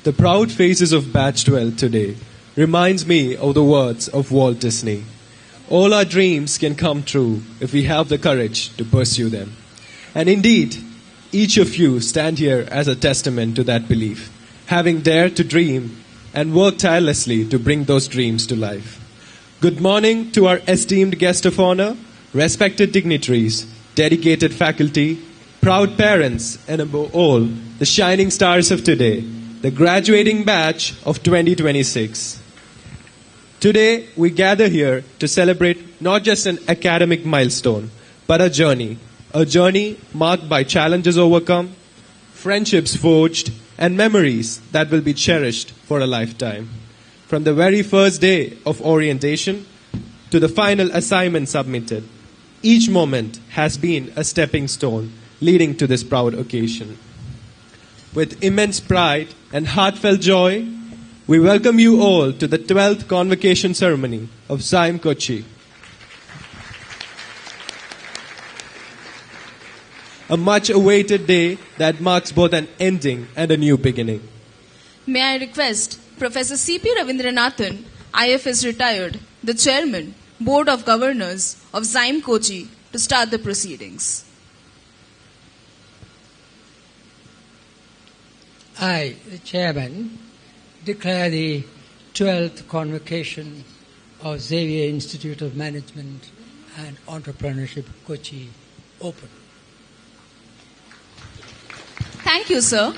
The proud faces of Batch-12 today reminds me of the words of Walt Disney. All our dreams can come true if we have the courage to pursue them. And indeed, each of you stand here as a testament to that belief, having dared to dream and work tirelessly to bring those dreams to life. Good morning to our esteemed guest of honor, respected dignitaries, dedicated faculty, proud parents, and above all, the shining stars of today, the graduating batch of 2026. Today, we gather here to celebrate not just an academic milestone, but a journey marked by challenges overcome, friendships forged, and memories that will be cherished for a lifetime. From the very first day of orientation to the final assignment submitted, each moment has been a stepping stone leading to this proud occasion. With immense pride and heartfelt joy, we welcome you all to the 12th convocation ceremony of XIME Kochi. A much-awaited day that marks both an ending and a new beginning. May I request Professor C.P. Ravindranathan, IFS retired, the Chairman, Board of Governors of XIME Kochi, to start the proceedings. I, the Chairman, declare the 12th convocation of Xavier Institute of Management and Entrepreneurship, Kochi, open. Thank you, sir.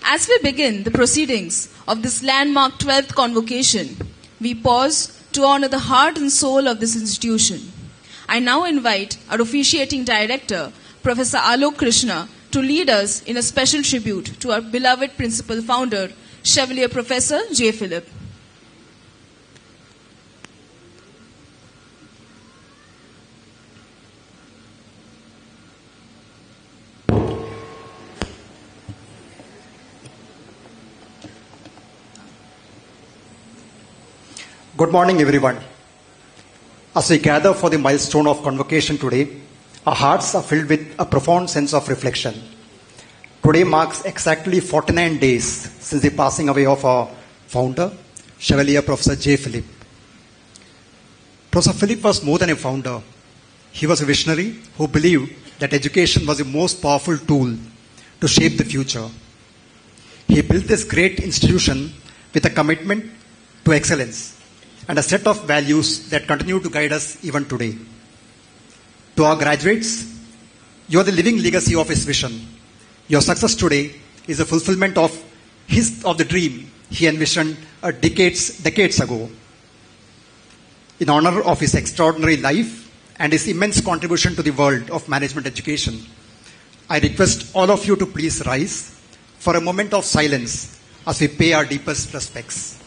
As we begin the proceedings of this landmark 12th convocation, we pause to honor the heart and soul of this institution. I now invite our officiating director, Professor Alok Krishna, to lead us in a special tribute to our beloved principal founder, Xavier Professor J. Philip. Good morning, everyone. As we gather for the milestone of convocation today, our hearts are filled with a profound sense of reflection. Today marks exactly 49 days since the passing away of our founder, Xavier Professor J. Philip. Professor Philip was more than a founder. He was a visionary who believed that education was the most powerful tool to shape the future. He built this great institution with a commitment to excellence and a set of values that continue to guide us even today. To our graduates, you are the living legacy of his vision. Your success today is a fulfillment of the dream he envisioned decades ago. In honor of his extraordinary life and his immense contribution to the world of management education, I request all of you to please rise for a moment of silence as we pay our deepest respects.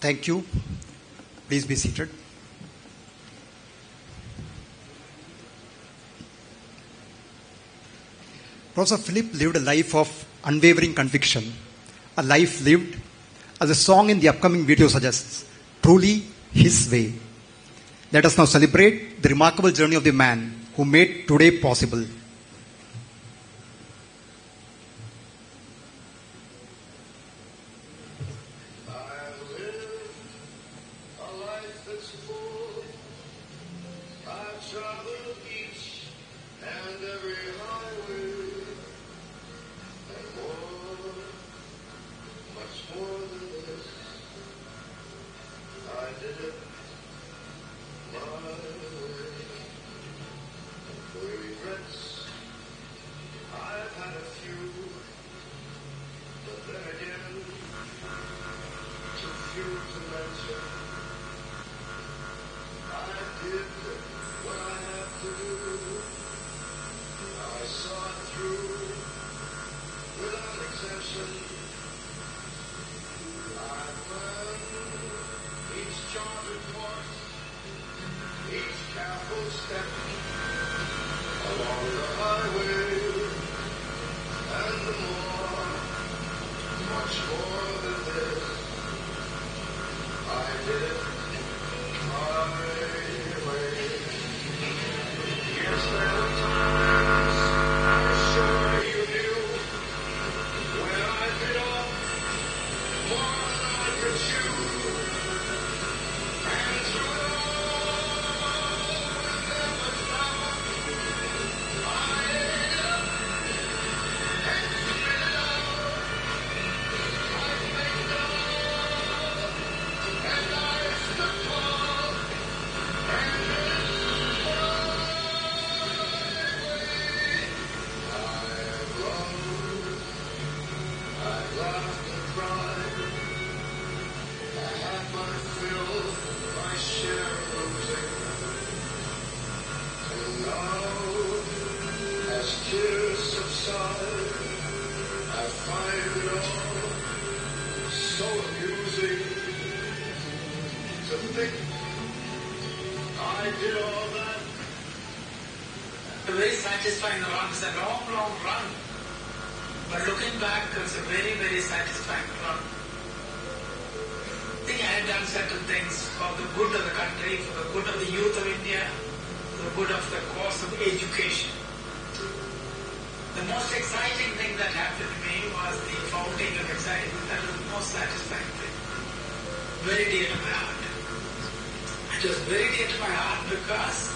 Thank you. Please be seated. Professor Philip lived a life of unwavering conviction, a life lived, as the song in the upcoming video suggests, truly his way. Let us now celebrate the remarkable journey of the man who made today possible. careful step along the highway, and much more than this, I did it my way. Yes, there were times I'm sure you knew when I bit off more than I could chew, and through it all, never stopped. I ate it up and spit it out. I faked it all, and I stood tall, and did it my way. I've loved, I've laughed and cried. I had my fill, my share of losing. And now, as tears subside, I find it all so amusing to think I did all that. Very satisfying run. It's a long, long run. But looking back, it's a very, very satisfying run. I think I had done certain things for the good of the country, for the good of the youth of India, for the good of the cause of education. The most exciting thing that happened to me was the founding of XIME. That was the most satisfying thing. Very dear to my heart. It was very dear to my heart because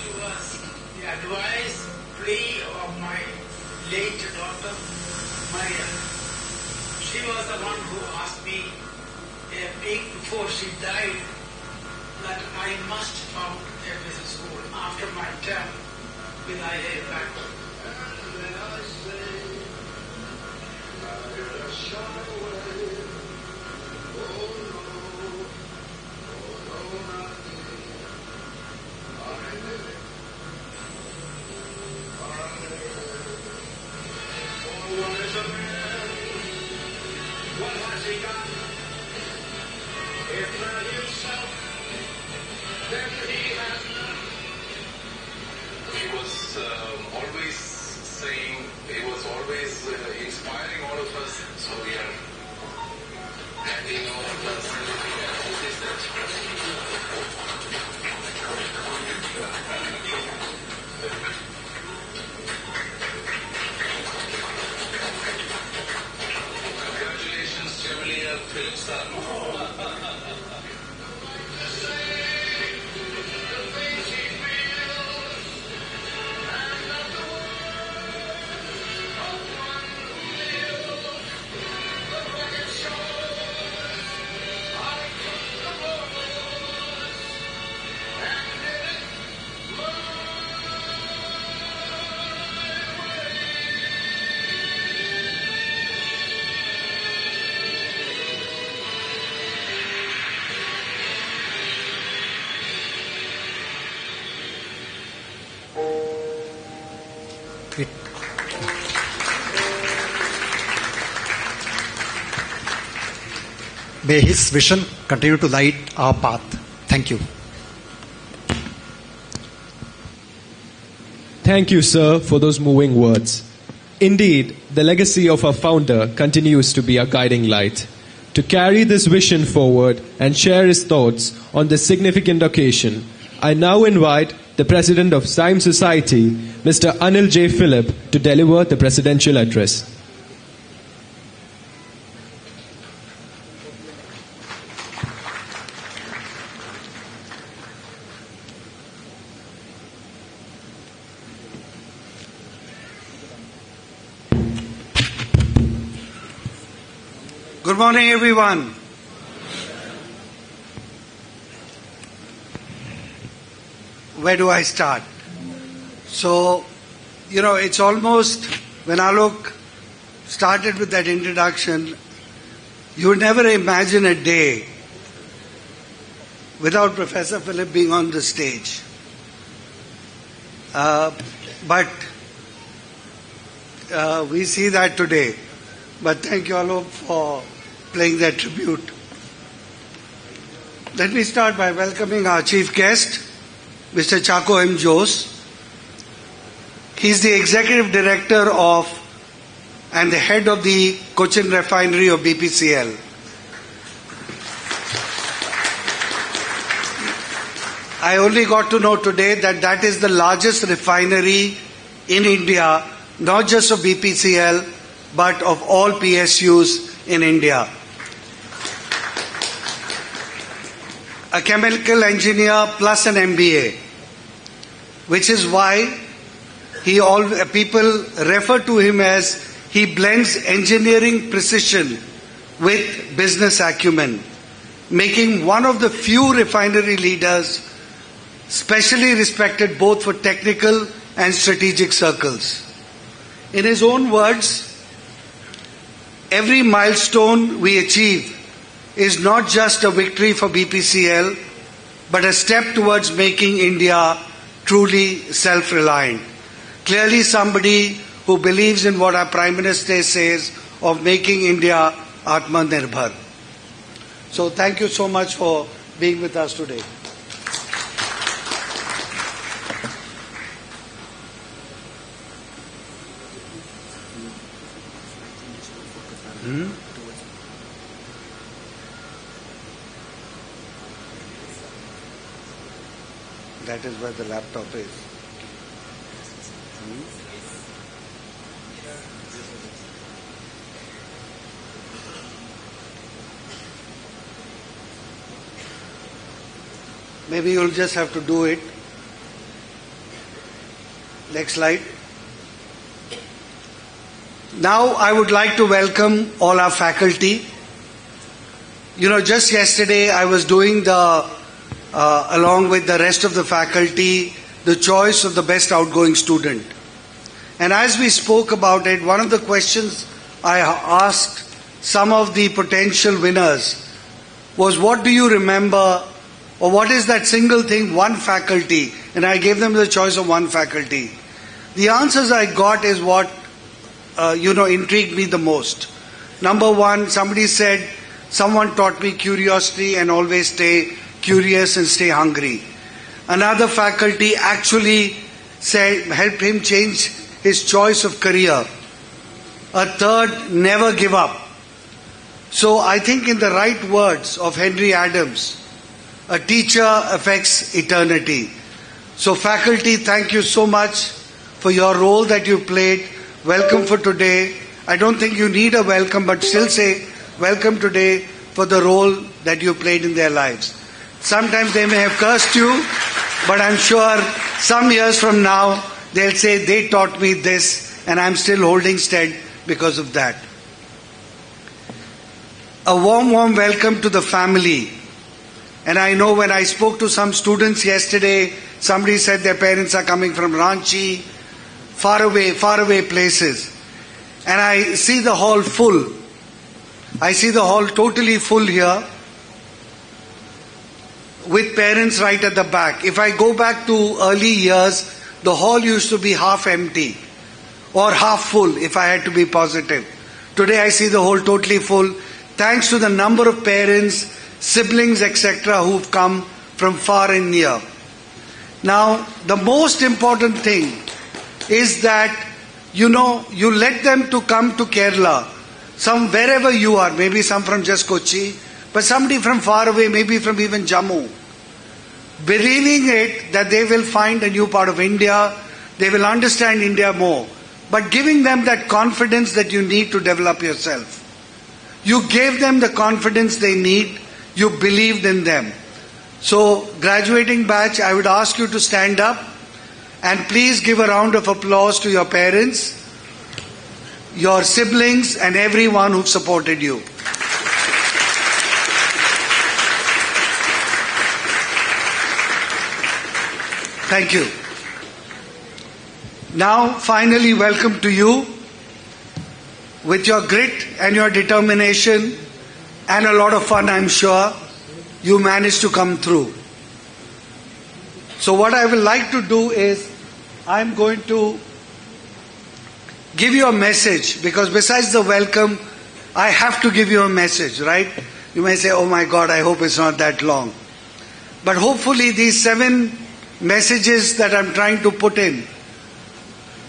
it was the advice, plea of my late daughter, Maria. She was the one who asked me a week before she died that I must found a business school after my term with IIM Bangalore. And then I say, I just shy away. Oh no, not me. I did it. For what is a man? What has he got? If not himself, then he has none. He was always saying, he was always inspiring all of us, so we are handing over the Congratulations, Xavier, Philip son. May his vision continue to light our path. Thank you. Thank you, sir, for those moving words. Indeed, the legacy of our founder continues to be our guiding light. To carry this vision forward and share his thoughts on this significant occasion, I now invite the President of XIME Society, Mr. Anil J. Philip, to deliver the presidential address. Good morning, everyone. Where do I start? So, it's almost, when Alok started with that introduction, you would never imagine a day without Professor Philip being on the stage. But we see that today. But thank you, Alok, for playing that tribute. Let me start by welcoming our chief guest, Mr. Chaco M. Jose. He's the Executive Director of and the Head of the Cochin Refinery of BPCL. I only got to know today that that is the largest refinery in India, not just of BPCL, but of all PSUs in India. A chemical engineer plus an MBA, which is why people refer to him as he blends engineering precision with business acumen, making one of the few refinery leaders specially respected both for technical and strategic circles. In his own words, every milestone we achieve is not just a victory for BPCL, but a step towards making India truly self-reliant. Clearly somebody who believes in what our Prime Minister says of making India Atmanirbhar. So thank you so much for being with us today. That is where the laptop is. Maybe you'll just have to do it. Next slide. Now I would like to welcome all our faculty. Just yesterday I was doing along with the rest of the faculty, the choice of the best outgoing student. And as we spoke about it, one of the questions I asked some of the potential winners was, what do you remember, or what is that single thing, one faculty? And I gave them the choice of one faculty. The answers I got is what intrigued me the most. Number one, somebody said, someone taught me curiosity and always stay curious and stay hungry. Another faculty actually said, helped him change his choice of career. A third, never give up. So I think in the right words of Henry Adams, a teacher affects eternity. So faculty, thank you so much for your role that you played. Welcome for today. I don't think you need a welcome, but still say welcome today for the role that you played in their lives. Sometimes they may have cursed you, but I'm sure some years from now they'll say they taught me this and I'm still holding steady because of that. A warm welcome to the family. And I know when I spoke to some students yesterday, somebody said their parents are coming from Ranchi, far away places. And I see the hall full. I see the hall totally full here, with parents right at the back. If I go back to early years, the hall used to be half empty or half full, if I had to be positive. Today I see the hall totally full, thanks to the number of parents, siblings, etc. who've come from far and near. Now, the most important thing is that, you let them to come to Kerala, wherever you are, maybe some from just Kochi, but somebody from far away, maybe from even Jammu, believing it that they will find a new part of India, they will understand India more, but giving them that confidence that you need to develop yourself. You gave them the confidence they need, you believed in them. So, graduating batch, I would ask you to stand up and please give a round of applause to your parents, your siblings, and everyone who supported you. Thank you. Now, finally, welcome to you. With your grit and your determination and a lot of fun, I'm sure, you managed to come through. So what I would like to do is, I'm going to give you a message, because besides the welcome, I have to give you a message, right? You may say, oh my God, I hope it's not that long. But hopefully these 7 messages that I'm trying to put in.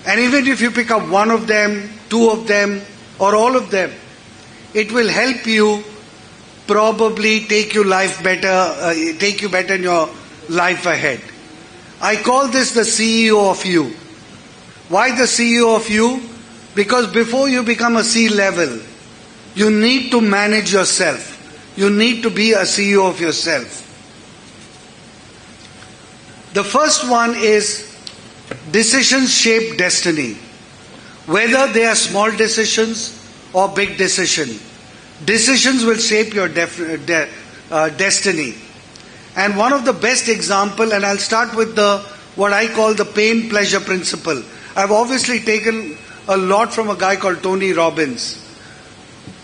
And even if you pick up one of them, two of them, or all of them, it will help you probably take you better in your life ahead. I call this the CEO of you. Why the CEO of you? Because before you become a C level, you need to manage yourself. You need to be a CEO of yourself. The first one is decisions shape destiny. Whether they are small decisions or big decisions, decisions will shape your destiny. And one of the best example, and I'll start with what I call the pain-pleasure principle. I've obviously taken a lot from a guy called Tony Robbins.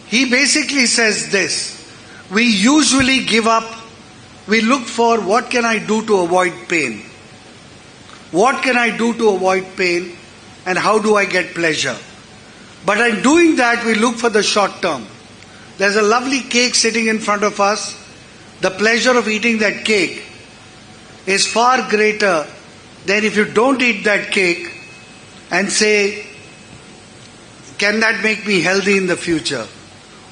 He basically says this: we usually give up, we look for what can I do to avoid pain? What can I do to avoid pain? And how do I get pleasure? But in doing that, we look for the short term. There's a lovely cake sitting in front of us. The pleasure of eating that cake is far greater than if you don't eat that cake and say, can that make me healthy in the future?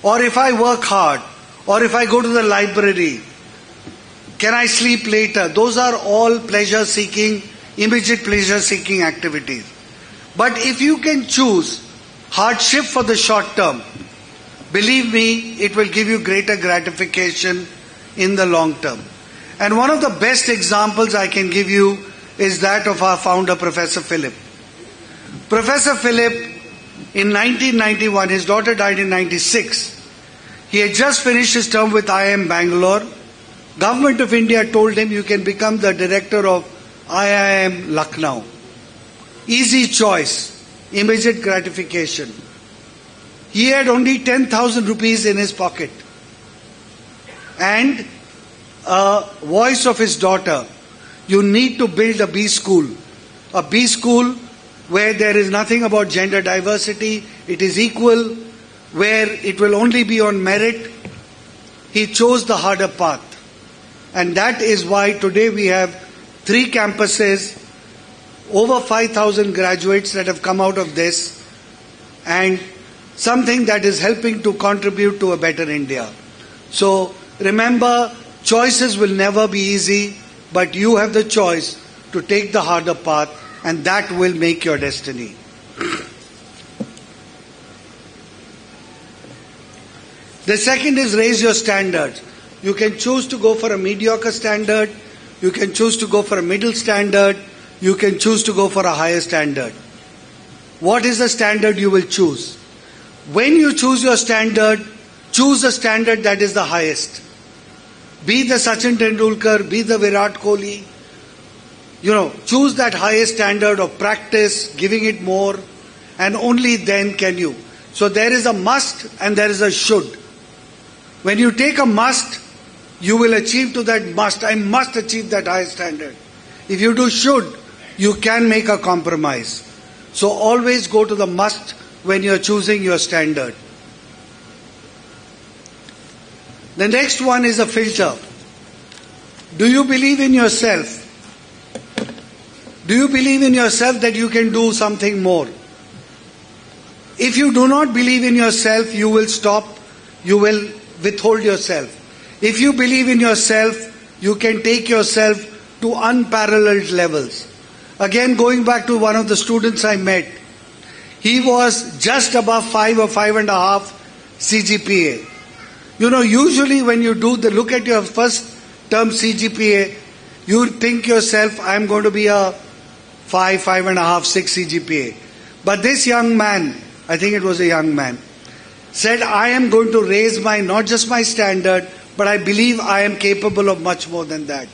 Or if I work hard, or if I go to the library, can I sleep later? Those are all pleasure-seeking, immediate pleasure-seeking activities. But if you can choose hardship for the short term, believe me, it will give you greater gratification in the long term. And one of the best examples I can give you is that of our founder, Professor Philip. Professor Philip, in 1991, his daughter died in 96. He had just finished his term with IIM Bangalore. Government of India told him, you can become the director of IIM Lucknow. Easy choice, immediate gratification. He had only 10,000 rupees in his pocket. And a voice of his daughter, you need to build a B school. A B school where there is nothing about gender diversity, it is equal, where it will only be on merit. He chose the harder path. And that is why today we have 3 campuses, over 5,000 graduates that have come out of this, and something that is helping to contribute to a better India. So remember, choices will never be easy, but you have the choice to take the harder path, and that will make your destiny. The second is raise your standards. You can choose to go for a mediocre standard, you can choose to go for a middle standard, you can choose to go for a higher standard. What is the standard you will choose? When you choose your standard, choose a standard that is the highest. Be the Sachin Tendulkar, be the Virat Kohli. Choose that highest standard of practice, giving it more, and only then can you. So there is a must and there is a should. When you take a must, you will achieve to that must. I must achieve that high standard. If you do should, you can make a compromise. So always go to the must when you are choosing your standard. The next one is a filter. Do you believe in yourself? Do you believe in yourself that you can do something more? If you do not believe in yourself, you will stop, you will withhold yourself. If you believe in yourself, you can take yourself to unparalleled levels. Again, going back to one of the students I met, he was just above 5 or 5.5 CGPA. Usually when you look at your first term CGPA, you think yourself, I'm going to be a 5, 5.5, 6 CGPA. But this young man, I think it was a young man, said, I am going to raise not just my standard, but I believe I am capable of much more than that.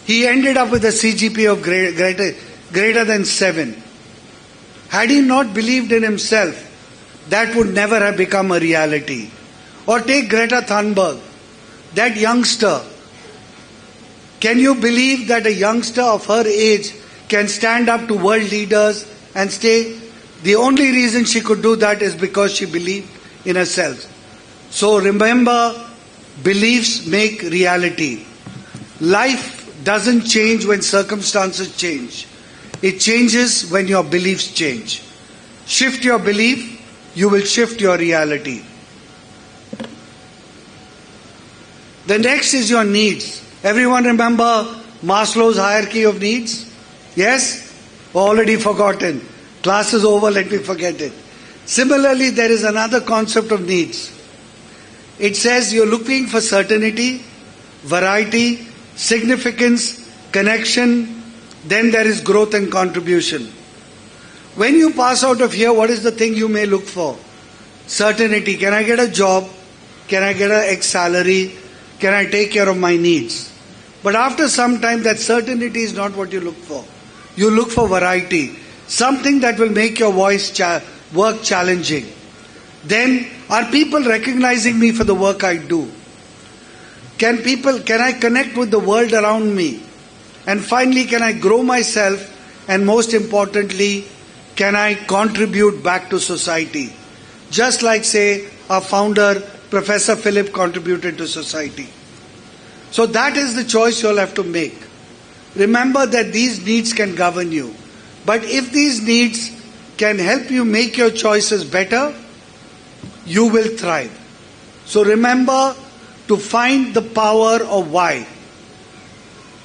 He ended up with a CGPA of greater than 7. Had he not believed in himself, that would never have become a reality. Or take Greta Thunberg, that youngster. Can you believe that a youngster of her age can stand up to world leaders and stay? The only reason she could do that is because she believed in herself. So remember, beliefs make reality. Life doesn't change when circumstances change. It changes when your beliefs change. Shift your belief, you will shift your reality. The next is your needs. Everyone remember Maslow's hierarchy of needs? Yes? Already forgotten. Class is over, let me forget it. Similarly, there is another concept of needs. It says you're looking for certainty, variety, significance, connection, then there is growth and contribution. When you pass out of here, what is the thing you may look for? Certainty. Can I get a job? Can I get an X salary? Can I take care of my needs? But after some time, that certainty is not what you look for. You look for variety. Something that will make your work challenging. Then, are people recognizing me for the work I do? Can I connect with the world around me? And finally, can I grow myself? And most importantly, can I contribute back to society? Just like, say, our founder, Professor Philip, contributed to society. So that is the choice you'll have to make. Remember that these needs can govern you. But if these needs can help you make your choices better, you will thrive. So remember to find the power of why.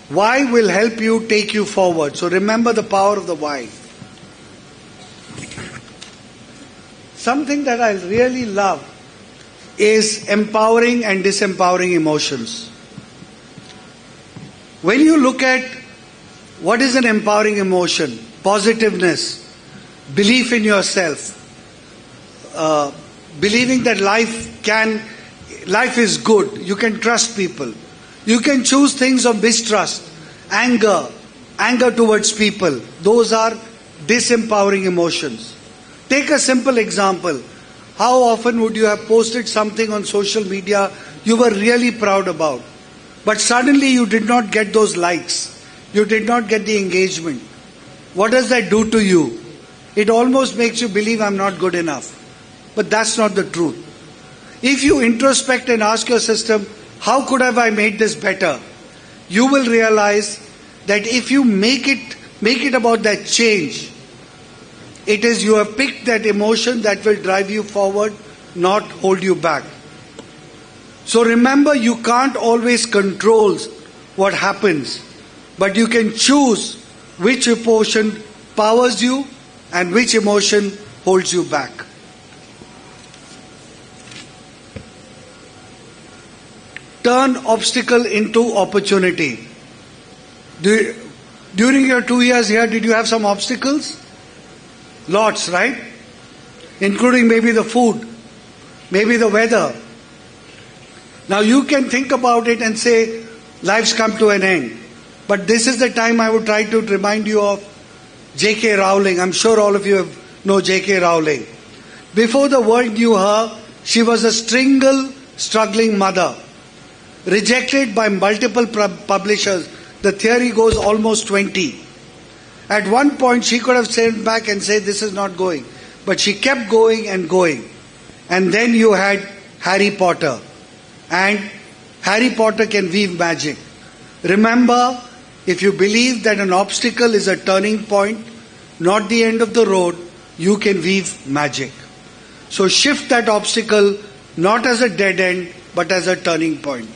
Why will help you take you forward. So remember the power of the why. Something that I really love is empowering and disempowering emotions. When you look at what is an empowering emotion, positiveness, belief in yourself, believing that life is good, you can trust people. You can choose things of mistrust, anger towards people. Those are disempowering emotions. Take a simple example. How often would you have posted something on social media you were really proud about, but suddenly you did not get those likes, you did not get the engagement? What does that do to you? It almost makes you believe I'm not good enough. But that's not the truth. If you introspect and ask your system, how could have I made this better? You will realize that if you make it about that change, it is you have picked that emotion that will drive you forward, not hold you back. So remember, you can't always control what happens, but you can choose which emotion powers you and which emotion holds you back. Turn obstacle into opportunity. During your 2 years here, did you have some obstacles? Lots, right? Including maybe the food, maybe the weather. Now you can think about it and say, life's come to an end. But this is the time I would try to remind you of J.K. Rowling. I'm sure all of you know J.K. Rowling. Before the world knew her, she was a single, struggling mother. Rejected by multiple publishers. The theory goes almost 20. At one point she could have sent back and said this is not going. But she kept going and going. And then you had Harry Potter. And Harry Potter can weave magic. Remember, if you believe that an obstacle is a turning point, not the end of the road, you can weave magic. So shift that obstacle not as a dead end, but as a turning point.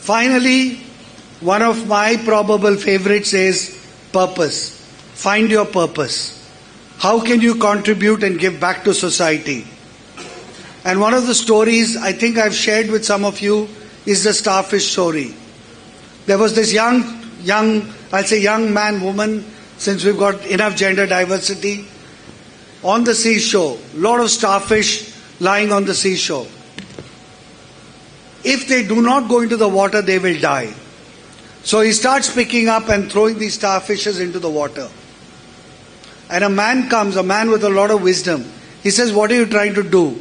Finally, one of my probable favorites is purpose. Find your purpose. How can you contribute and give back to society? And one of the stories I think I've shared with some of you is the starfish story. There was this young man, woman, since we've got enough gender diversity, on the seashore. A lot of starfish lying on the seashore. If they do not go into the water, they will die. So he starts picking up and throwing these starfishes into the water. And a man comes, a man with a lot of wisdom. He says, what are you trying to do?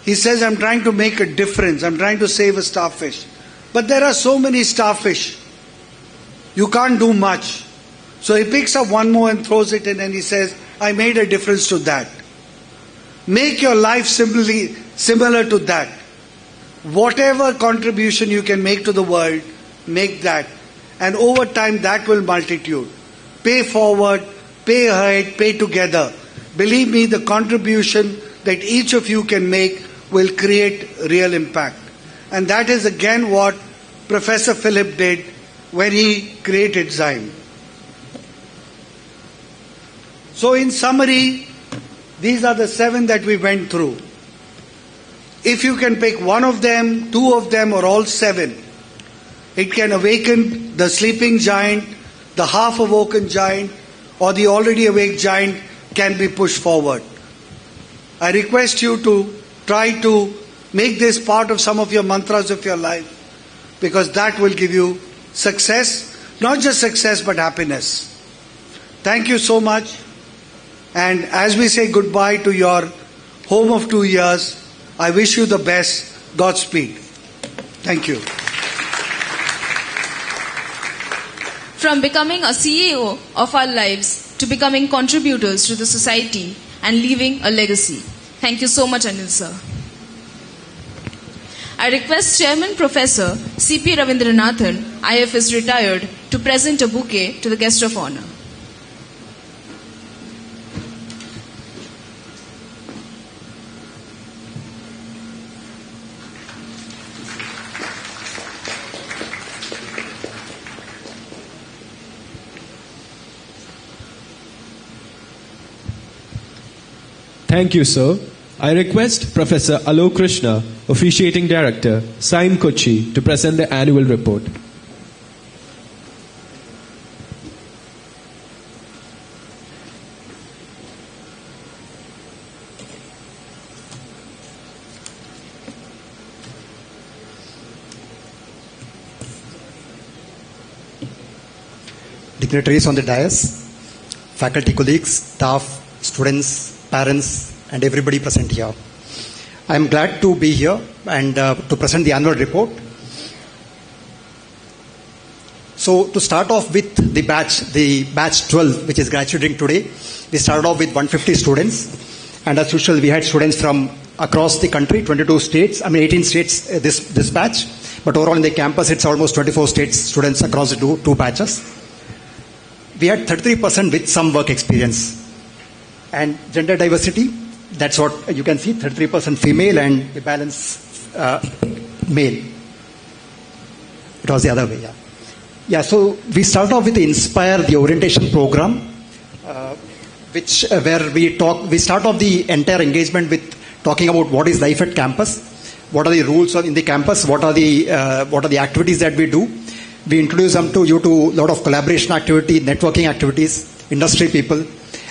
He says, I'm trying to make a difference. I'm trying to save a starfish. But there are so many starfish. You can't do much. So he picks up one more and throws it in and he says, I made a difference to that. Make your life similar to that. Whatever contribution you can make to the world, make that. And over time, that will multitude. Pay forward, pay ahead, pay together. Believe me, the contribution that each of you can make will create real impact. And that is again what Professor Philip did when he created XIME. So in summary, these are the 7 that we went through. If you can pick one of them, 2 of them, or all 7, it can awaken the sleeping giant, the half-awoken giant, or the already awake giant can be pushed forward. I request you to try to make this part of some of your mantras of your life, because that will give you success, not just success but happiness. Thank you so much. And as we say goodbye to your home of 2 years, I wish you the best. Godspeed. Thank you. From becoming a CEO of our lives to becoming contributors to the society and leaving a legacy. Thank you so much, Anil sir. I request Chairman Professor C.P. Ravindranathan, IFS retired, to present a bouquet to the guest of honor. Thank you, sir. I request Professor Alok Krishna, Officiating Director, XIME Kochi, to present the annual report. Dignitaries on the dais, faculty colleagues, staff, students, parents, and everybody present here. I am glad to be here and to present the annual report. So to start off with the batch 12, which is graduating today, we started off with 150 students. And as usual, we had students from across the country, 18 states this batch. But overall in the campus, it's almost 24 states students across the two batches. We had 33% with some work experience. And gender diversity, that's what you can see, 33% female and the balance male. It was the other way, yeah. Yeah, so we start off with the Inspire, the orientation program, where we start off the entire engagement with talking about what is life at campus, what are the rules in the campus, what are the activities that we do. We introduce them to a lot of collaboration activity, networking activities, industry people,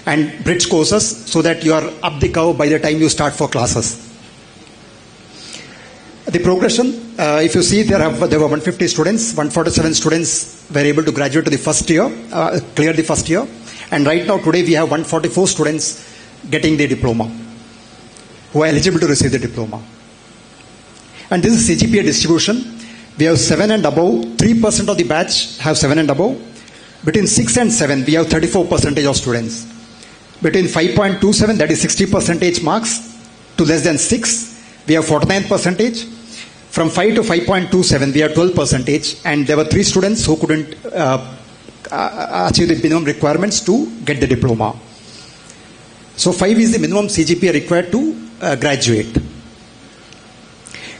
and bridge courses so that you are up the curve by the time you start for classes. The progression, if you see, there were 150 students, 147 students were able to graduate to the first year, clear the first year, and right now today we have 144 students getting the diploma, who are eligible to receive the diploma. And this is CGPA distribution. We have 7 and above, 3% of the batch have 7 and above. Between 6 and 7, we have 34% of students. Between 5.27, that is 60% marks, to less than 6, we have 49%. From 5 to 5.27, we have 12%. And there were 3 students who couldn't achieve the minimum requirements to get the diploma. So 5 is the minimum CGPA required to graduate.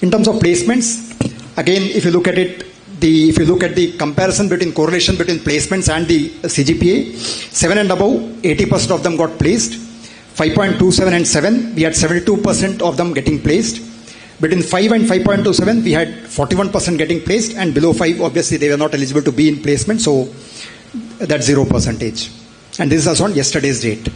In terms of placements, again, if you look at it, if you look at the comparison between correlation between placements and the CGPA, 7 and above, 80% of them got placed. 5.27 and 7, we had 72% of them getting placed. Between 5 and 5.27, we had 41% getting placed, and below 5, obviously, they were not eligible to be in placement, so that's 0%. And this is on yesterday's date.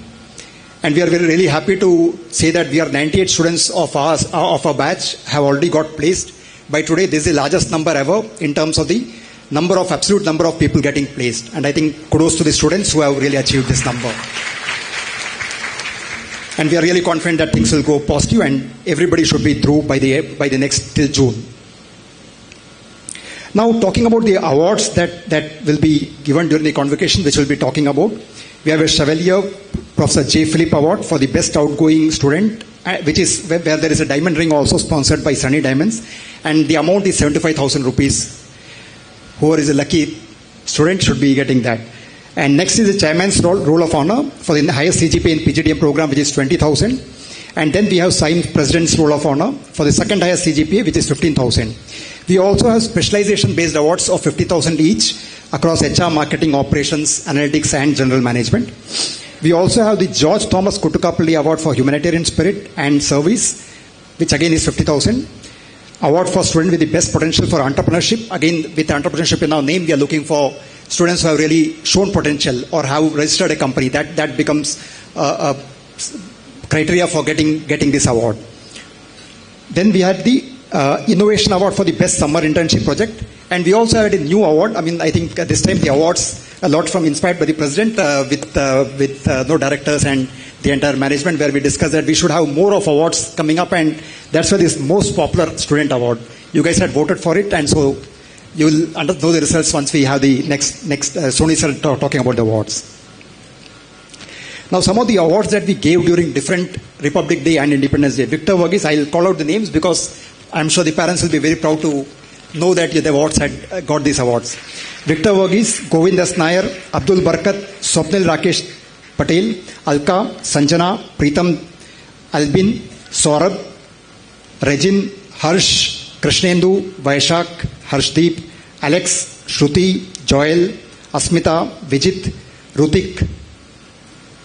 And we are really happy to say that we are 98 students of our batch have already got placed. By today, this is the largest number ever in terms of the absolute number of people getting placed. And I think kudos to the students who have really achieved this number. And we are really confident that things will go positive and everybody should be through by the next till June. Now, talking about the awards that will be given during the convocation, which we'll be talking about. We have a Xavier Prof.J.Philip Award for the Best Outgoing Student which is where there is a diamond ring also sponsored by Sunny Diamonds, and the amount is 75,000 rupees. Whoever is a lucky student should be getting that. And next is the chairman's roll of honor for the highest CGPA in PGDM program, which is 20,000. And then we have XIME president's roll of honor for the second highest CGPA, which is 15,000. We also have specialization based awards of 50,000 each across HR, marketing, operations, analytics, and general management. We also have the George Thomas Kutukapalli Award for Humanitarian Spirit and Service, which again is 50,000. Award for student with the best potential for entrepreneurship. Again, with entrepreneurship in our name, we are looking for students who have really shown potential or have registered a company. That becomes a criteria for getting this award. Then we had the Innovation Award for the best summer internship project. And we also had a new award. I mean, I think this time the awards a lot from inspired by the president with directors and the entire management, where we discussed that we should have more of awards coming up, and that's why this most popular student award. You guys had voted for it, and so you will know the results once we have the next Sony sir talking about the awards. Now, some of the awards that we gave during different Republic Day and Independence Day. Victor Verghese, I'll call out the names because I'm sure the parents will be very proud to know that the awards had got these awards. Victor Verghese, Govind S. Nair, Abdul Barkat, Swapnil Rakesh Patel, Alka, Sanjana, Pritam, Albin, Saurabh, Regin, Harsh, Krishnendu, Vaishak, Harshdeep, Alex, Shruti, Joel, Asmita, Vijit, Rutik,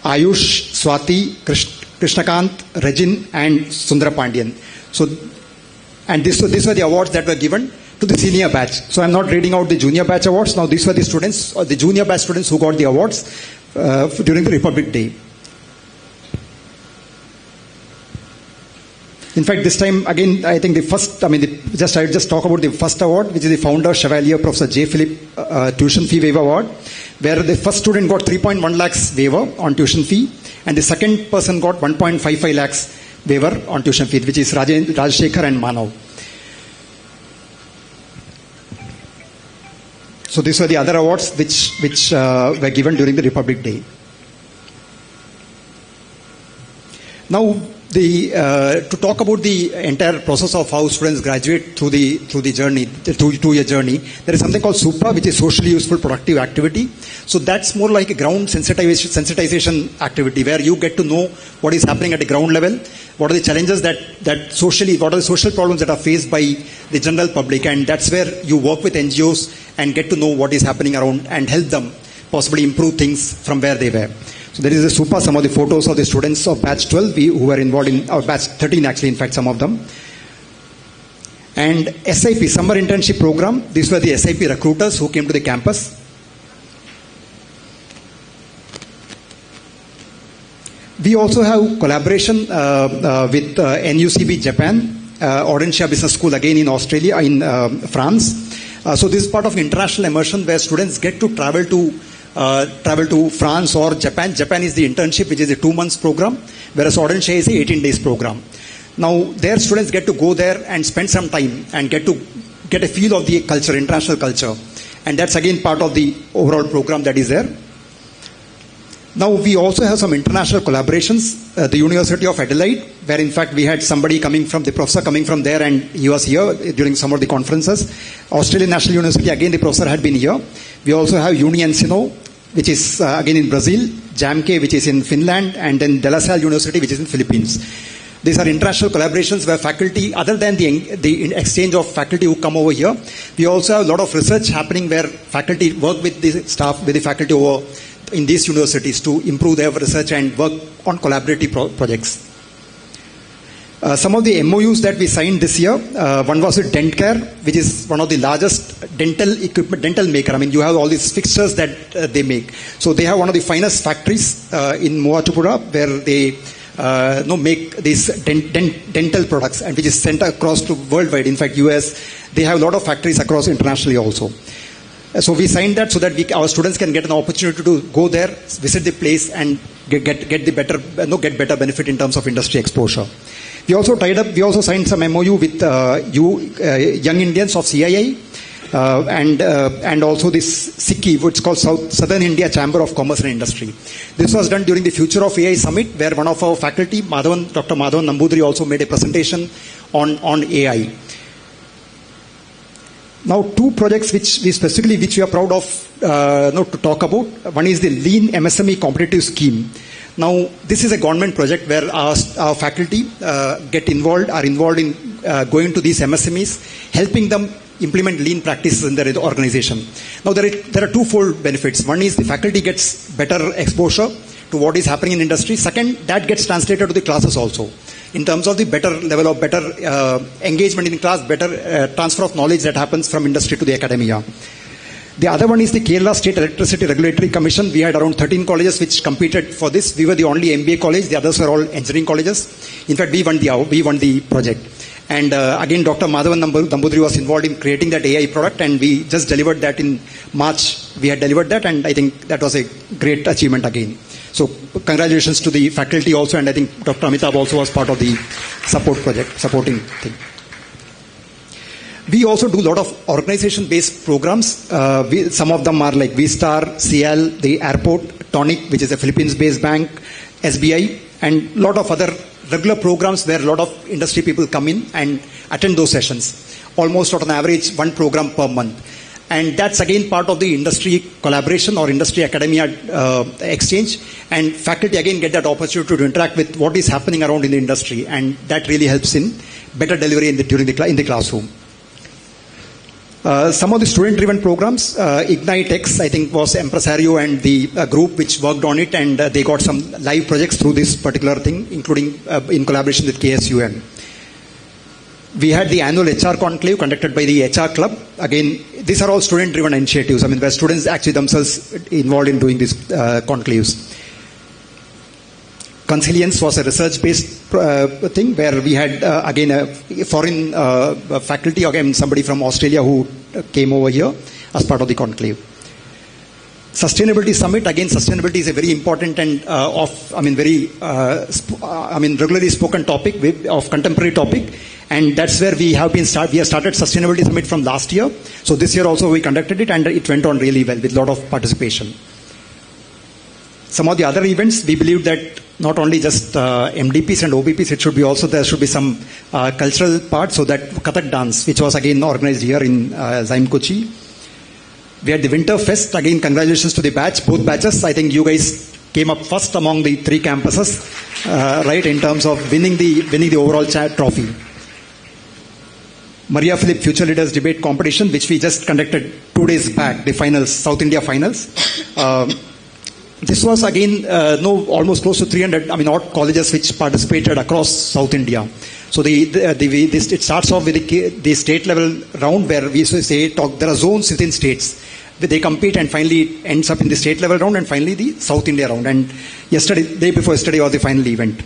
Ayush, Swati, Krishnakant, Regin, and Sundara Pandian. So, and these were the awards that were given to the senior batch. So I'm not reading out the junior batch awards. Now these were the students, or the junior batch students who got the awards during the Republic Day. In fact, this time again, I think I just talk about the first award, which is the Founder Chevalier Prof.J.Philip Tuition Fee Waiver Award, where the first student got 3.1 lakhs waiver on tuition fee, and the second person got 1.55 lakhs waiver on tuition fee, which is Rajshekhar and Manav. So these were the other awards which were given during the Republic Day. Now, to talk about the entire process of how students graduate through the journey, the 2-year journey, there is something called SUPA, which is socially useful productive activity. So that's more like a ground sensitization activity, where you get to know what is happening at the ground level, what are the challenges what are the social problems that are faced by the general public, and that's where you work with NGOs and get to know what is happening around and help them possibly improve things from where they were. So there is a SUPA, some of the photos of the students of batch 12 who were involved in, or batch 13 actually, in fact, some of them. And SIP, Summer Internship Program, these were the SIP recruiters who came to the campus. We also have collaboration with NUCB Japan, Audencia Business School again in Australia, in France. So this is part of international immersion where students get to travel to France or Japan. Japan is the internship, which is a 2 months program, whereas Audencia is a 18 days program. Now, their students get to go there and spend some time and get a feel of the culture, international culture. And that's again part of the overall program that is there. Now, we also have some international collaborations. The University of Adelaide, where in fact we had the professor coming from there, and he was here during some of the conferences. Australian National University, again the professor had been here. We also have Uni Ensino, which is again in Brazil, JAMK, which is in Finland, and then De La Salle University, which is in Philippines. These are international collaborations where faculty, other than the exchange of faculty who come over here, we also have a lot of research happening where faculty work with the staff, with the faculty over in these universities to improve their research and work on collaborative projects. Some of the MOUs that we signed this year, one was with Dentcare, which is one of the largest dental maker. I mean, you have all these fixtures that they make. So they have one of the finest factories in Moatupura, where they make these dental products, and which is sent across to worldwide. In fact, US, they have a lot of factories across internationally also. So we signed that so that our students can get an opportunity to go there, visit the place, and get better benefit in terms of industry exposure. We also signed some MOU with Young Indians of CII, and also this SICI, which is called Southern India Chamber of Commerce and Industry. This was done during the Future of AI Summit, where one of our faculty, Dr. Madhavan Nambudri, also made a presentation on AI. Now, two projects which we are proud of to talk about. One is the Lean MSME Competitive Scheme. Now, this is a government project where our faculty are involved in going to these MSMEs, helping them implement lean practices in their organization. Now, there are twofold benefits. One is the faculty gets better exposure to what is happening in industry. Second, that gets translated to the classes also, in terms of the better level of better engagement in the class, better transfer of knowledge that happens from industry to the academia. The other one is the Kerala State Electricity Regulatory Commission. We had around 13 colleges which competed for this. We were the only MBA college. The others were all engineering colleges. In fact, we won the project. And again, Dr. Madhavan Nambudri was involved in creating that AI product, and we just delivered that in March. We had delivered that, and I think that was a great achievement again. So congratulations to the faculty also, and I think Dr. Amitabh also was part of the supporting thing. We also do a lot of organization-based programs. Some of them are like V-Star, CL, the airport, Tonic, which is a Philippines-based bank, SBI, and a lot of other regular programs where a lot of industry people come in and attend those sessions. Almost on average, one program per month. And that's again part of the industry collaboration or industry academia exchange. And faculty again get that opportunity to interact with what is happening around in the industry. And that really helps in better delivery in the classroom. Some of the student-driven programs, Ignite X, I think, was Empresario and the group which worked on it, and they got some live projects through this particular thing, including in collaboration with KSUM. We had the annual HR conclave conducted by the HR club. Again, these are all student-driven initiatives. I mean, where students actually themselves involved in doing these conclaves. Consilience was a research-based thing where we had, again, a foreign faculty, again, somebody from Australia who came over here as part of the conclave. Sustainability Summit, again, sustainability is a very important and regularly spoken topic, of contemporary topic. And that's where we have started Sustainability Summit from last year. So this year also we conducted it, and it went on really well with a lot of participation. Some of the other events, we believe that not only just MDPs and OBPs, there should be some cultural part. So that Kathak dance, which was again organized here in XIME Kochi. We had the Winter Fest. Again, congratulations to the batch, both batches. I think you guys came up first among the three campuses, right, in terms of winning the overall trophy. Maria Philip Future Leaders Debate Competition, which we just conducted 2 days back, the finals, South India finals. This was again almost close to 300 odd colleges which participated across South India. So it starts off with the state level round where we say there are zones within states where they compete, and finally it ends up in the state level round, and finally the South India round. And day before yesterday was the final event.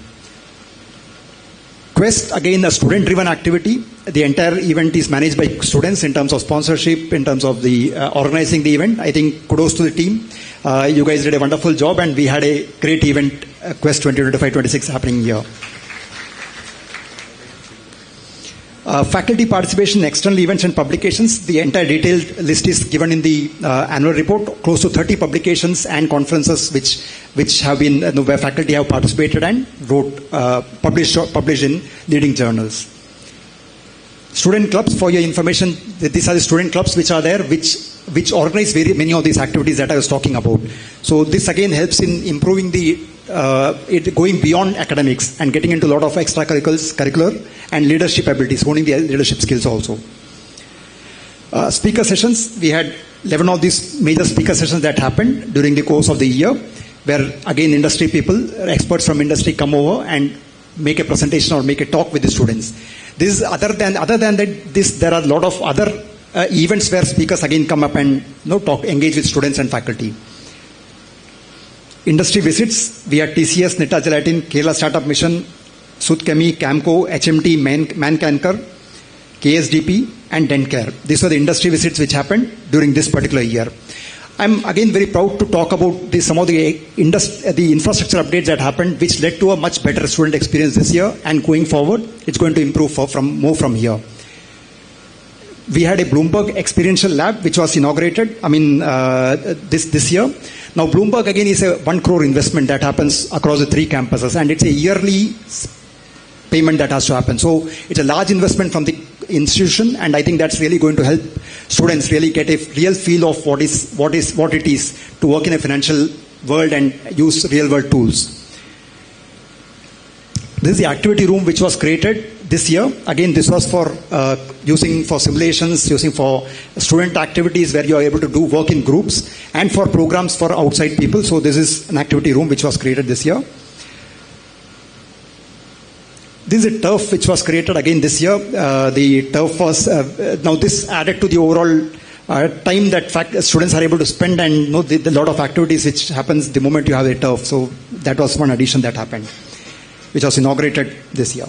Quest, again, a student-driven activity. The entire event is managed by students in terms of sponsorship, in terms of the organizing the event. I think kudos to the team. You guys did a wonderful job, and we had a great event, Quest 2025-26 happening here. Faculty participation in external events and publications. The entire detailed list is given in the annual report. Close to 30 publications and conferences which have been where faculty have participated and published in leading journals. Student clubs, for your information, these are the student clubs which are there, which organize many of these activities that I was talking about. So this again helps in improving it going beyond academics and getting into a lot of extracurricular and leadership abilities, honing the leadership skills also. Speaker sessions, we had 11 of these major speaker sessions that happened during the course of the year, where again industry people, experts from industry come over and make a presentation or make a talk with the students. This is other than that, there are a lot of other events where speakers again come up and engage with students and faculty. Industry visits, we had TCS, Nita Gelatin, Kerala Startup Mission, Sudchemi, Camco, HMT, Mancanker, KSDP, and Dentcare. These were the industry visits which happened during this particular year. I'm again very proud to talk about some of the infrastructure updates that happened, which led to a much better student experience this year, and going forward, it's going to improve more from here. we had a Bloomberg experiential lab which was inaugurated, this year. Now Bloomberg again is a 1 crore investment that happens across the 3 campuses, and it's a yearly payment that has to happen. So it's a large investment from the institution, and I think that's really going to help students really get a real feel of what it is to work in a financial world and use real world tools. This is the activity room which was created this year. Again, this was for using for simulations, using for student activities where you are able to do work in groups, and for programs for outside people. So this is an activity room which was created this year. This is a turf which was created again this year. The turf was, now this added to the overall time that students are able to spend, and the lot of activities which happens the moment you have a turf. So that was one addition that happened, which was inaugurated this year.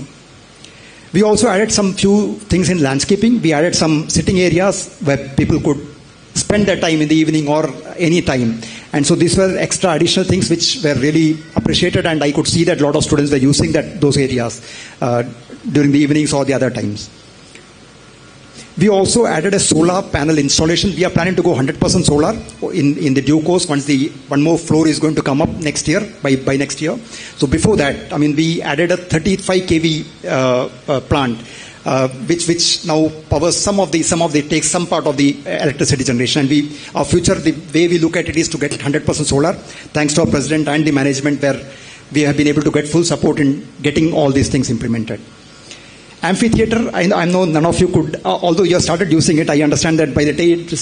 We also added some few things in landscaping. We added some sitting areas where people could spend their time in the evening or any time. And so these were extra additional things which were really appreciated, and I could see that a lot of students were using those areas during the evenings or the other times. We also added a solar panel installation. We are planning to go 100% solar in the due course once one more floor is going to come up next year, by next year. So before that, we added a 35 kV plant, which now powers takes some part of the electricity generation. And our future, the way we look at it is to get 100% solar, thanks to our president and the management, where we have been able to get full support in getting all these things implemented. Amphitheater, I know none of you could, although you have started using it, I understand that by the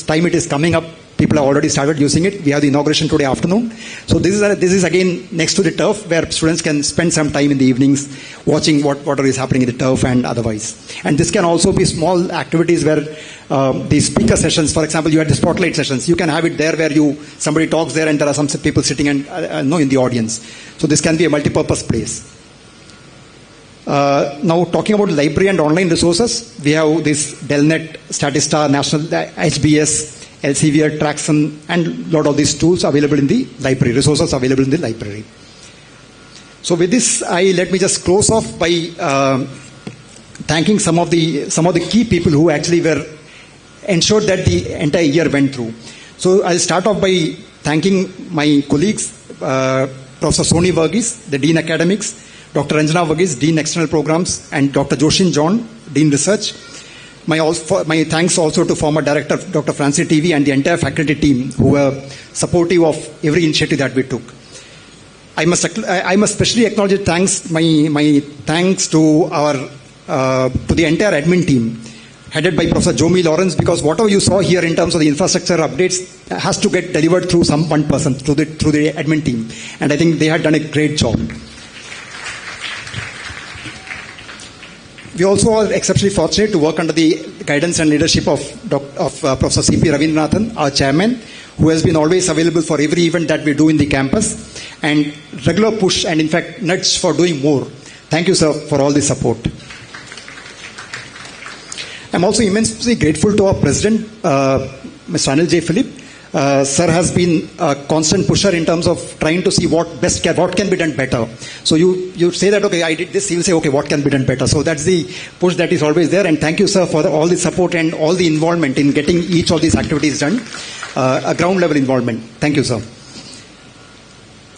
time it is coming up, people have already started using it. We have the inauguration today afternoon. So this is again next to the turf, where students can spend some time in the evenings watching what is happening in the turf and otherwise. And this can also be small activities where the speaker sessions, for example, you had the spotlight sessions. You can have it there where somebody talks there and there are some people sitting and in the audience. So this can be a multi-purpose place. Now talking about library and online resources, we have this Delnet, Statista, National, HBS, Xavier, Traxon, and a lot of these tools available in the library, resources available in the library. So with this, let me just close off by thanking some of the key people who actually were ensured that the entire year went through. So I'll start off by thanking my colleagues, Professor Soni Verghese, the Dean Academics, Dr. Anjana Verghese, Dean External Programs, and Dr. Joshin John, Dean Research. My thanks also to former Director Dr. Francis TV and the entire faculty team who were supportive of every initiative that we took. I must especially acknowledge my thanks to the entire admin team headed by Professor Jomi Lawrence, because whatever you saw here in terms of the infrastructure updates has to get delivered through one person, through the admin team, and I think they had done a great job. We also are exceptionally fortunate to work under the guidance and leadership of Professor C.P. Ravindranathan, our chairman, who has been always available for every event that we do in the campus, and regular push and in fact nudge for doing more. Thank you, sir, for all the support. I'm also immensely grateful to our president, Mr. J.Philip. Sir has been a constant pusher in terms of trying to see what can be done better. So you say that, okay, I did this, he will say, okay, what can be done better? So that's the push that is always there, and thank you, sir, for all the support and all the involvement in getting each of these activities done, a ground level involvement. Thank you, sir.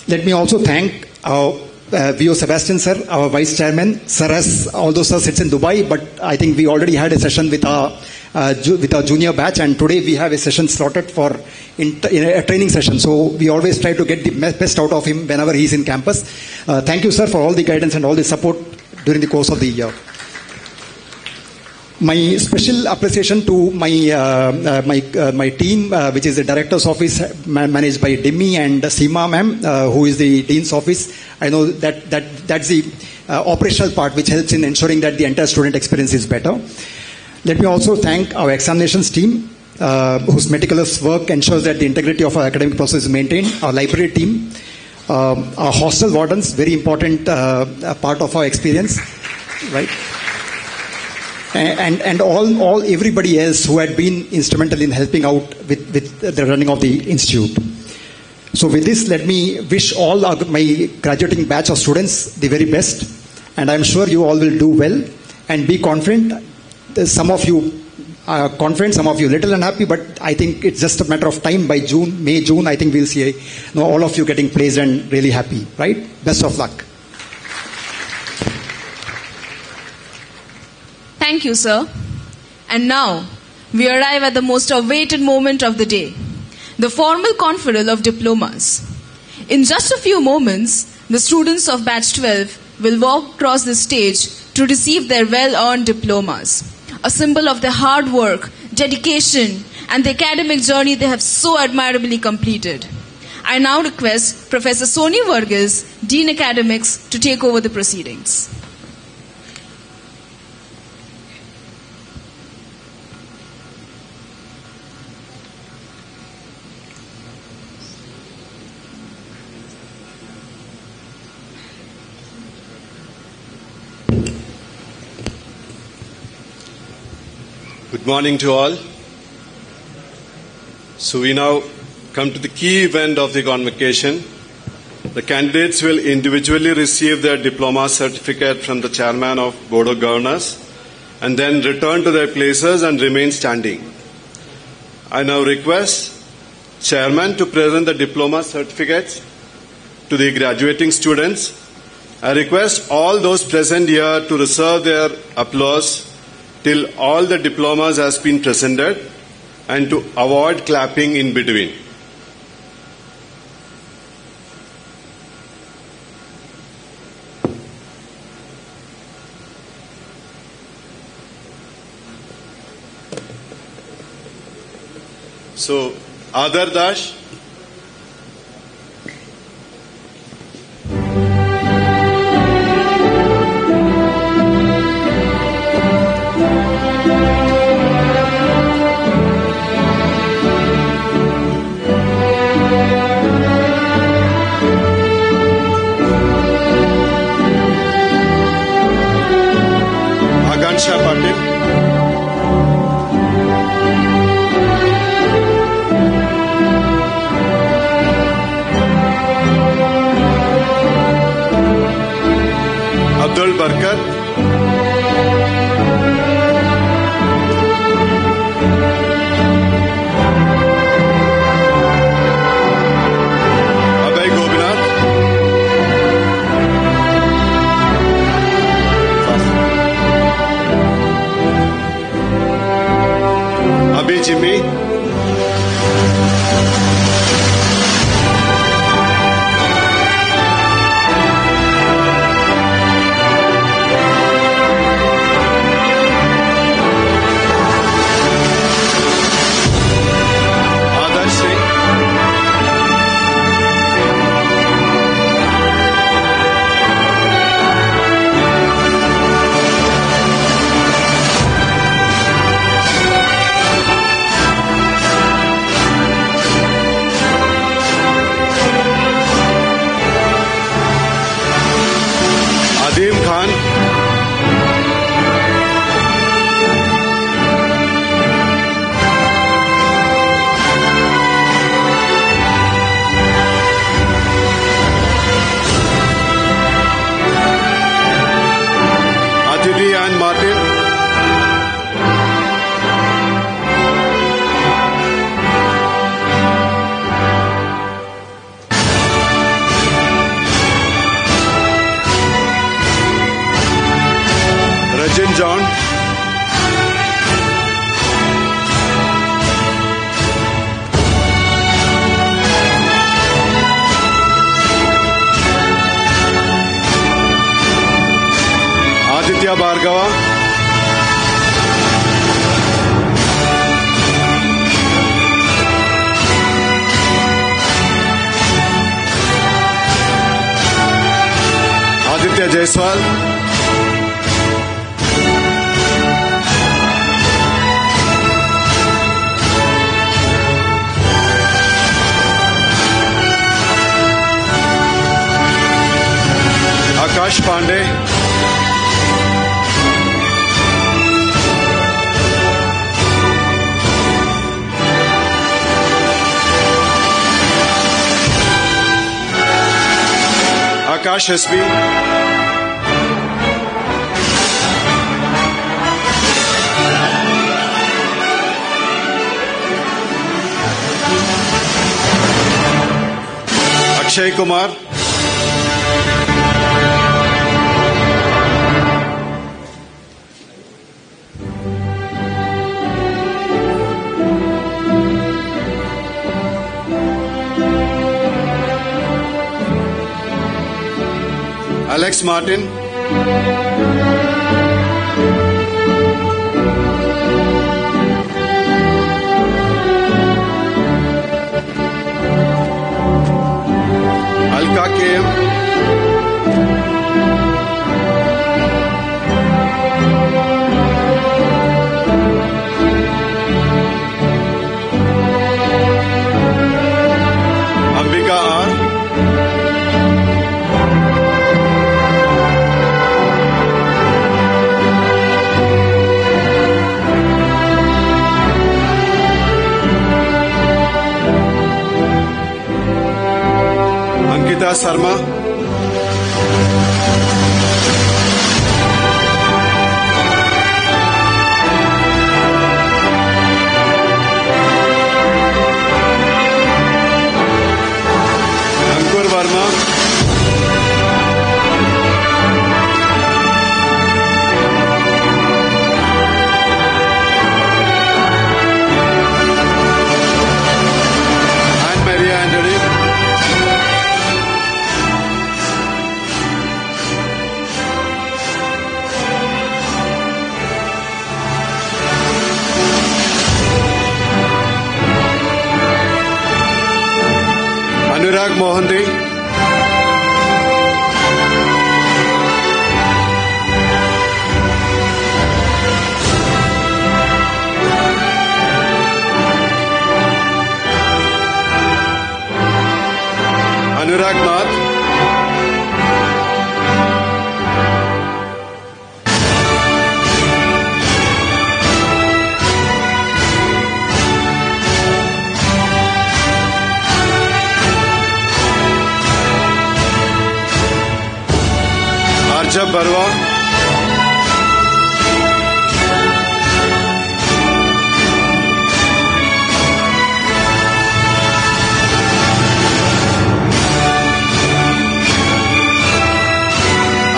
Let me also thank our V.O. Sebastian, sir, our vice chairman. Although sir sits in Dubai, but I think we already had a session with our junior batch, and today we have a session slotted for in a training session. So we always try to get the best out of him whenever he's in campus. Thank you, sir, for all the guidance and all the support during the course of the year. My special appreciation to my team, which is the Director's Office managed by Demi and Seema ma'am, who is the Dean's Office. I know that's the operational part which helps in ensuring that the entire student experience is better. Let me also thank our examinations team, whose meticulous work ensures that the integrity of our academic process is maintained. Our library team, our hostel wardens, very important part of our experience, right? And everybody else who had been instrumental in helping out with the running of the institute. So with this, let me wish all my graduating batch of students the very best, and I'm sure you all will do well and be confident. Some of you confident, some of you little unhappy, but I think it's just a matter of time. By May, June, I think we'll see all of you getting praised and really happy, right? Best of luck. Thank you, sir. And now, we arrive at the most awaited moment of the day, the formal conferral of diplomas. In just a few moments, the students of Batch 12 will walk across the stage to receive their well-earned diplomas, a symbol of their hard work, dedication, and the academic journey they have so admirably completed. I now request Professor Soni Varghese, Dean Academics, to take over the proceedings. Good morning to all. So we now come to the key event of the convocation. The candidates will individually receive their diploma certificate from the chairman of Board of Governors and then return to their places and remain standing. I now request chairman to present the diploma certificates to the graduating students. I request all those present here to reserve their applause till all the diplomas has been presented and to avoid clapping in between. So, Adar Dash. Abdul Barkat, Abhay Gopinath, Abhi Jimmy, Adim Khan, Aditi and Martin, Rajin John, Aditya Bhargava, Aditya Jaiswal, Akash Pandey, Akash SB, Akshay Kumar. Alex Martin. Alka KM. Ambika R. Ankita Sarma. Ankur Verma. Anne Maria Anthony. Anurag Mohanty. Anurag Nath. Arjab Barwa.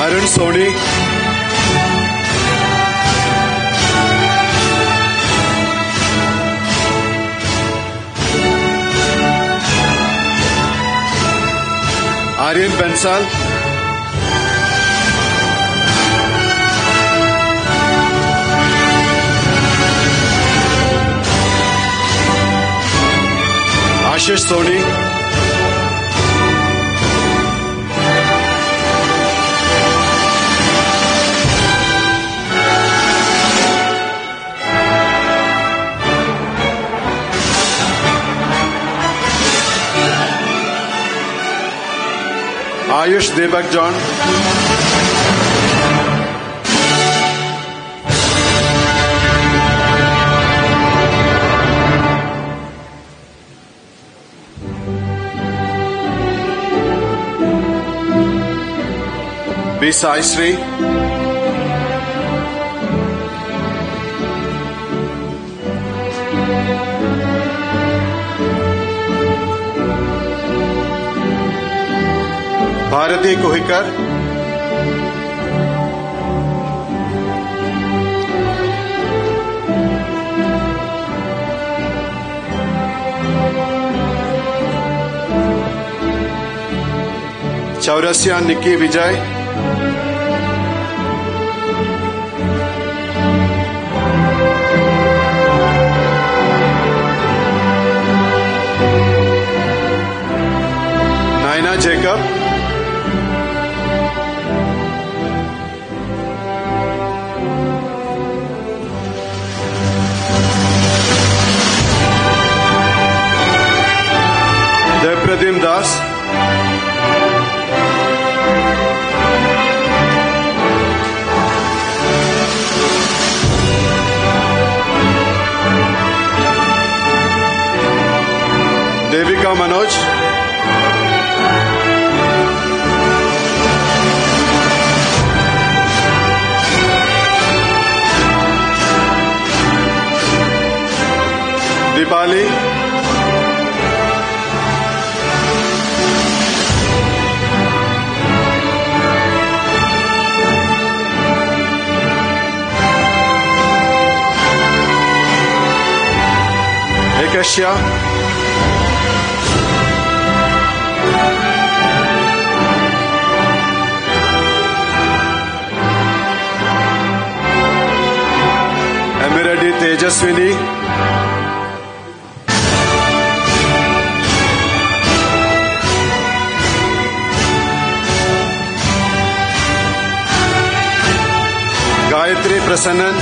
Arun Soni. Aryan Bansal. Ashish Soni. Ayush Debak John. B. Sai Sri. Bharati Kohikar. Chaurasia Nikki Vijay. Naina Jacob. Devpratim Das. Devika Manoj. Dipali. Prakasia, Emiradi Tejaswini, Gayatri Prasannan,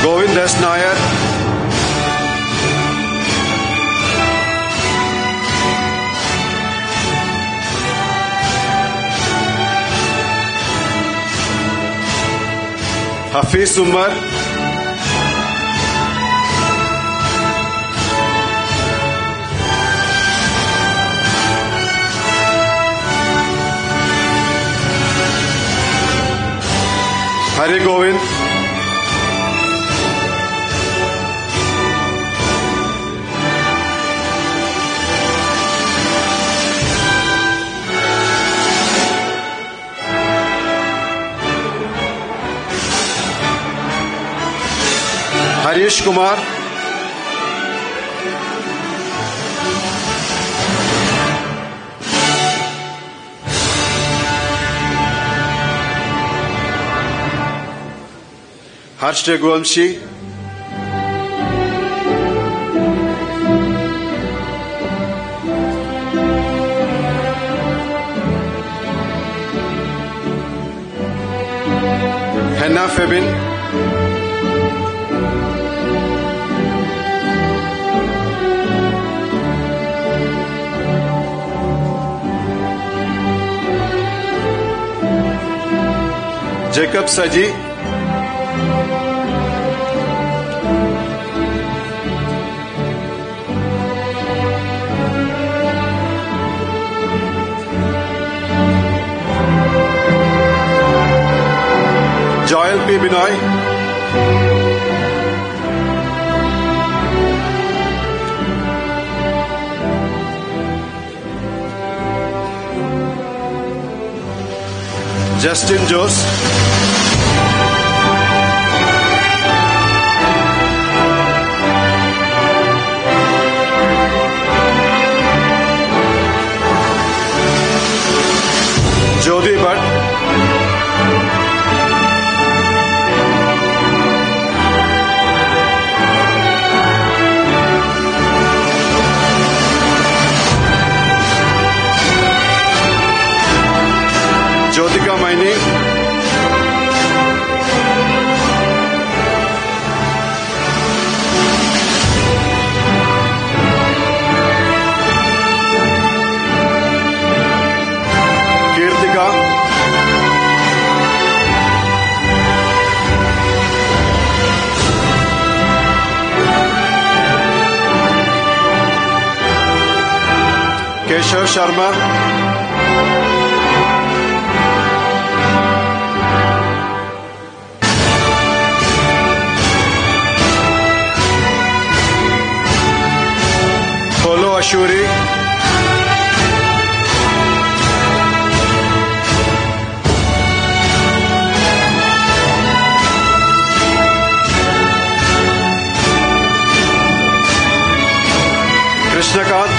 Govind S. Nair, Hafiz Umar, Hari Govind, Harish Kumar, Harsh Raghuvanshi, Henna Febin, Jacob Saji, Joel P. Binoy, Justin Jose, Jyoti Bhatt, Jyotika Maini, Kirtika, Keshav Sharma, Polo Ashuri, Krishnakant,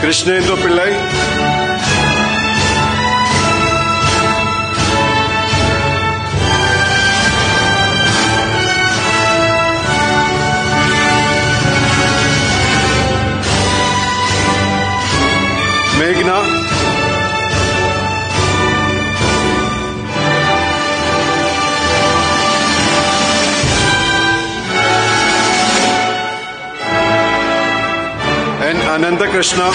Krishnendra Pillai, Meghna, and Ananda Krishna,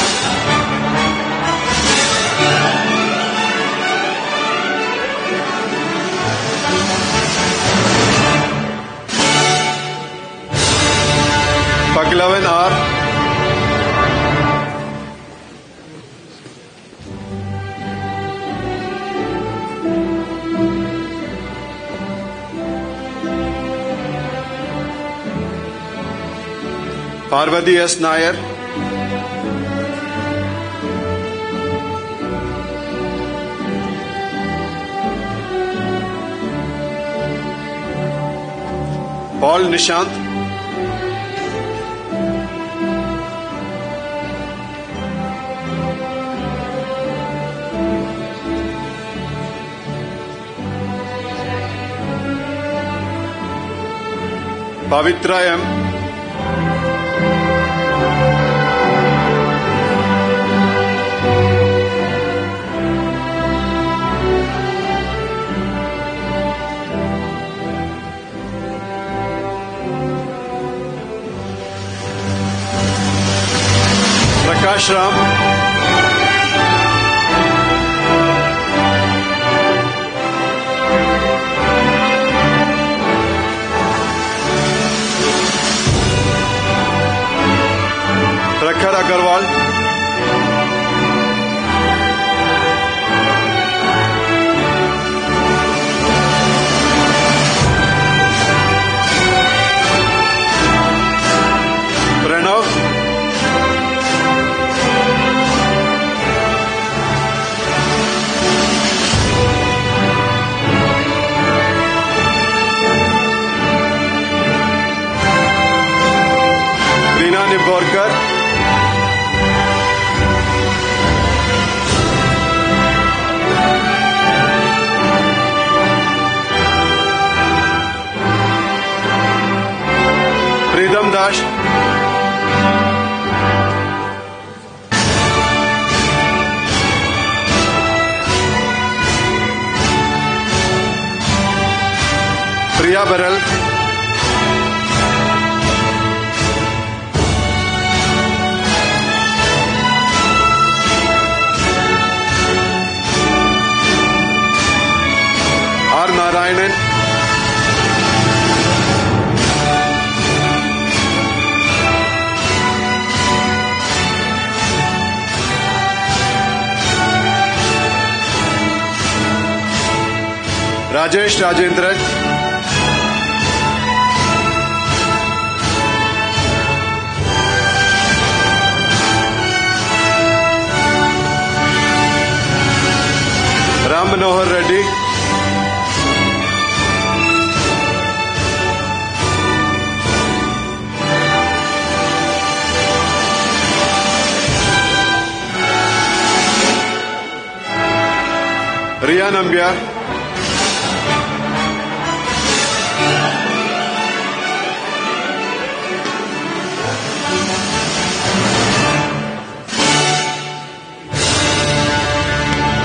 Paglavan R, Parvati S. Nair, Paul Nishant, Pavitra M, Prakash Ram, Prakhar Agarwal, Pranav, Reena Niborkar, Pridam Dash, Priya Baral, R. Narayanan, Rajesh Rajendran, Ram Manohar Reddy, Riya Nambiar,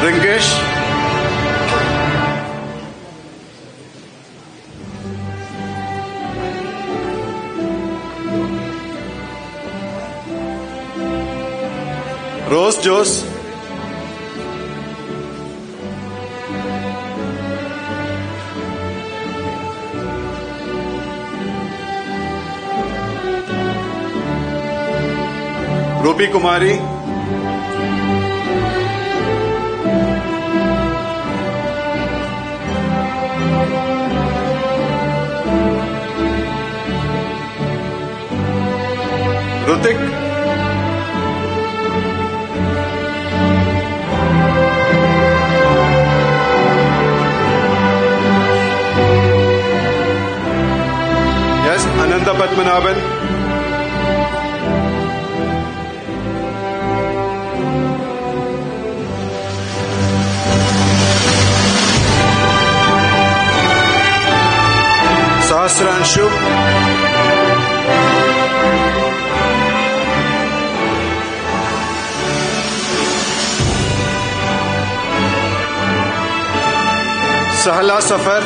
Rinkesh, Rose Jose, Rupi Kumari, Rutik, yes, Ananda Padmanabhan, Sahasranshu, Sahala Safar,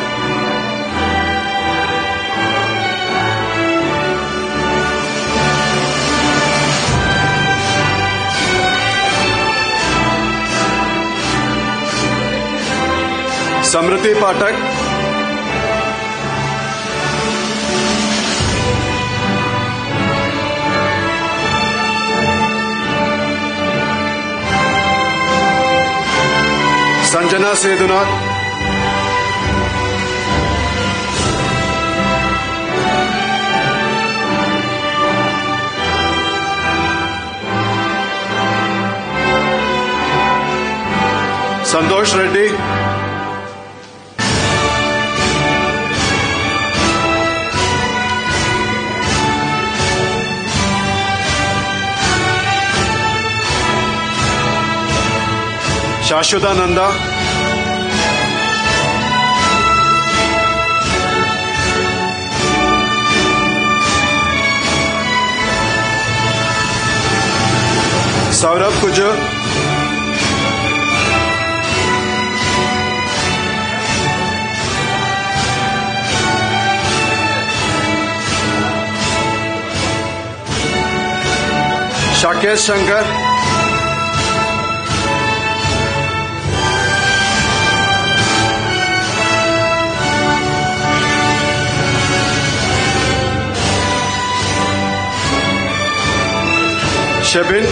Samriti Patak, Sanjana Sedunath, Santosh Reddy, Shashwata Nanda, Saurabh Kujur, Shakesh Shankar, Shabin,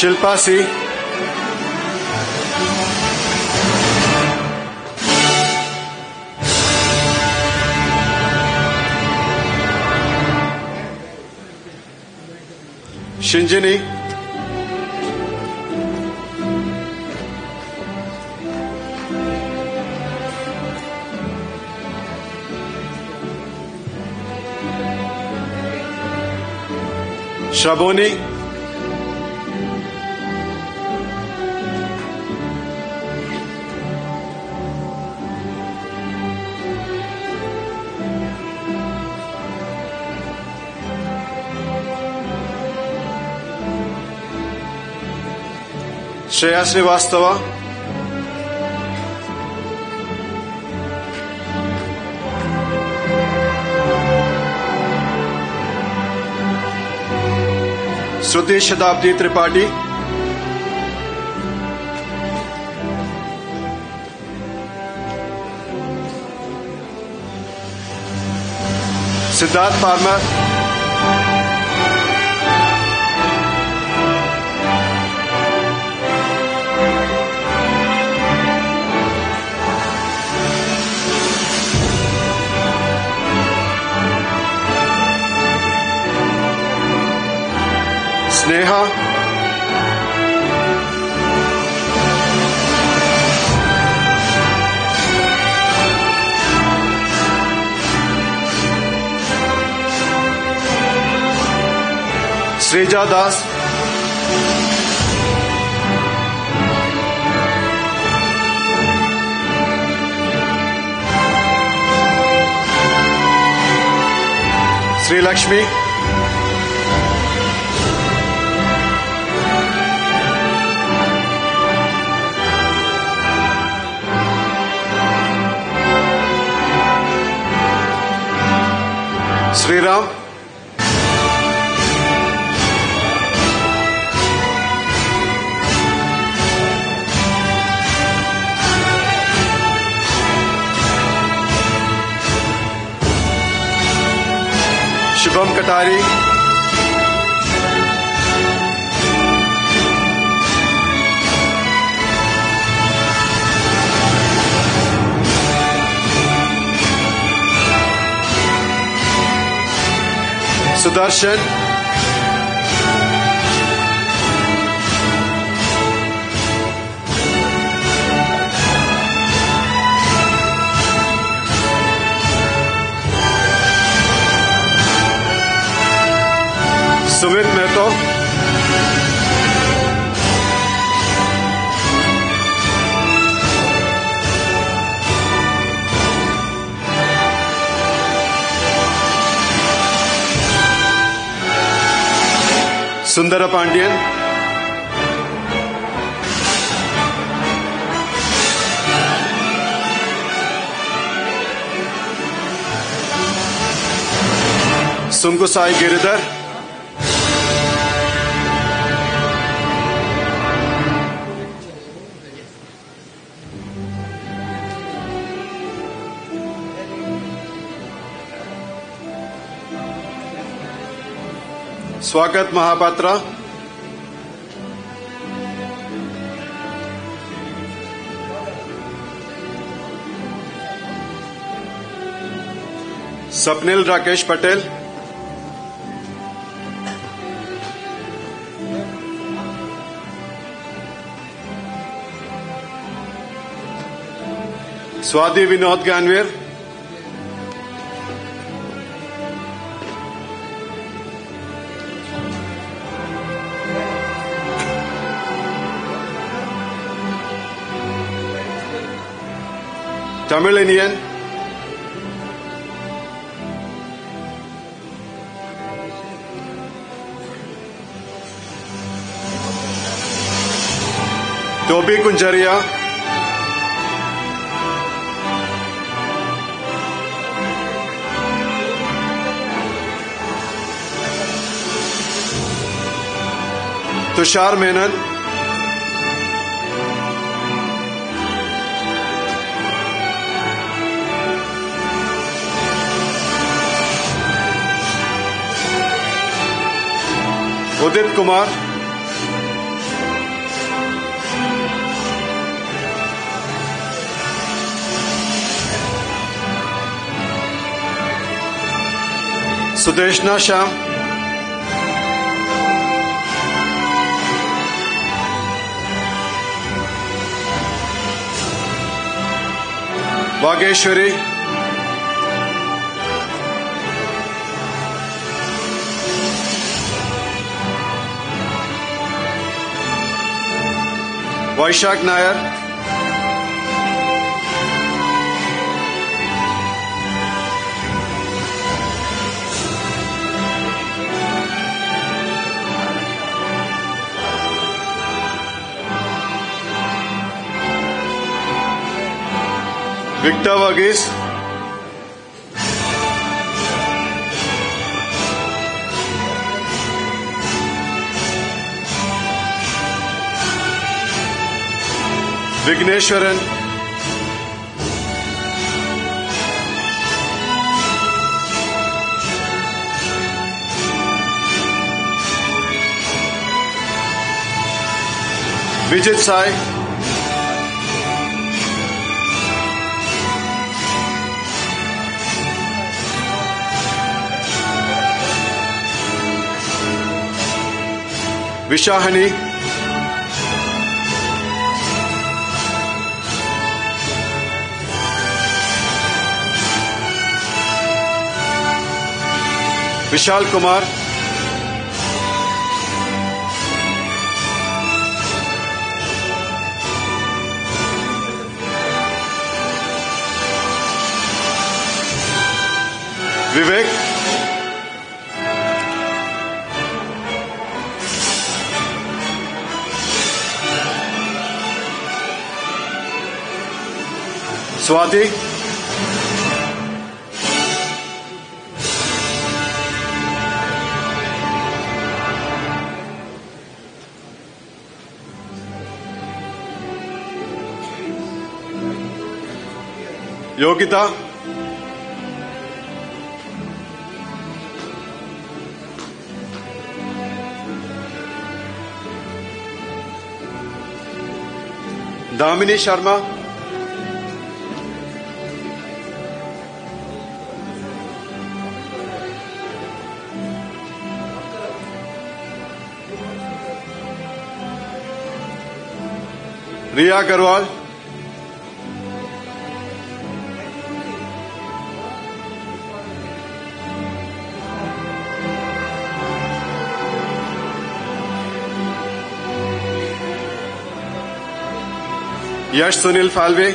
Shilpa C, Shinjini, Shaboni, Shreya Srivastava, Shruti Shatabdi Tripathi, Siddharth Parmar, Sneha, Srija Das, Sri Lakshmi, Sri Ram, Shubham Katari, Sudarshan, Sumit Mehta, Sundara Pandian, Sunku Sai Giridhar, Swagat Mahapatra, Sapnil Rakesh Patel, Swati Vinod Ganvir, Tamil Indian, Toby Kunjaria, Tushar Menon, Udit Kumar, Sudeshna Shah, Vageshwari, Vaishak Nair, Victor Varghese, Vigneshwaran, Vijit Sai, Vishahani, Vishal Kumar, Vivek, Swati, Yogita, Damini Sharma, Riya Garwal, Yash Sunil Falve,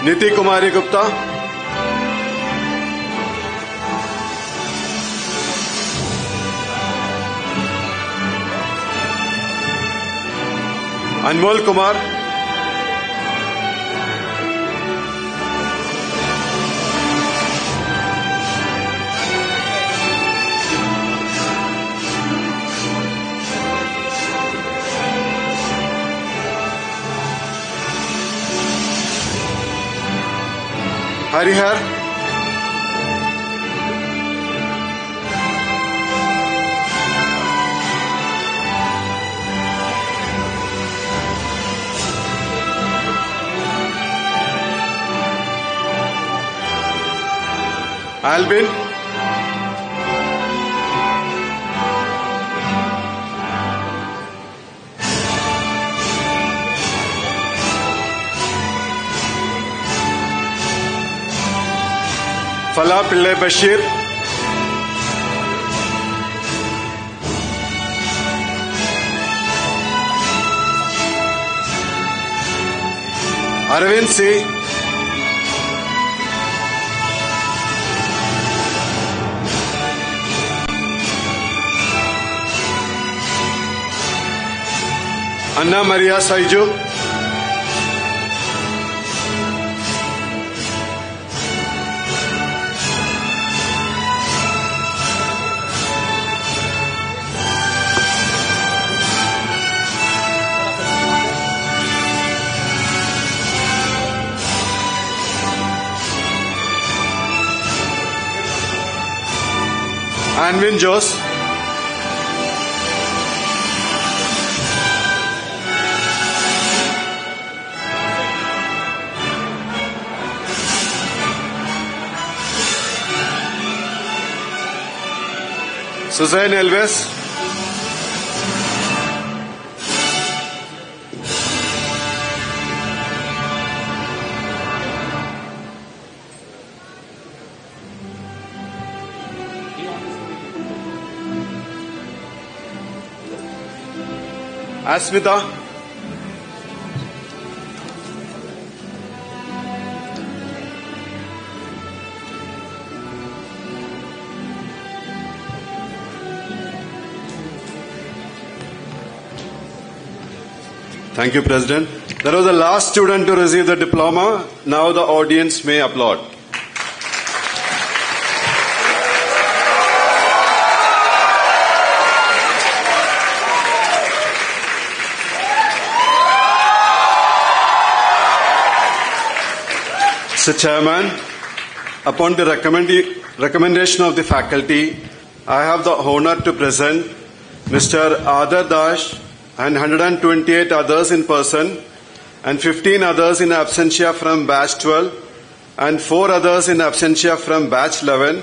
Niti Kumari Gupta, Anmol Kumar, Harihar, Albin, Fala Pillai Bashir, Arvind C, Anna Maria Saiju, Anvin Jose, Suzanne Elvis, Asmita, Thank you, President. That was the last student to receive the diploma. Now the audience may applaud. Mr. Chairman, upon the recommendation of the faculty, I have the honor to present Mr. Adar Dash and 128 others in person and 15 others in absentia from batch 12 and 4 others in absentia from batch 11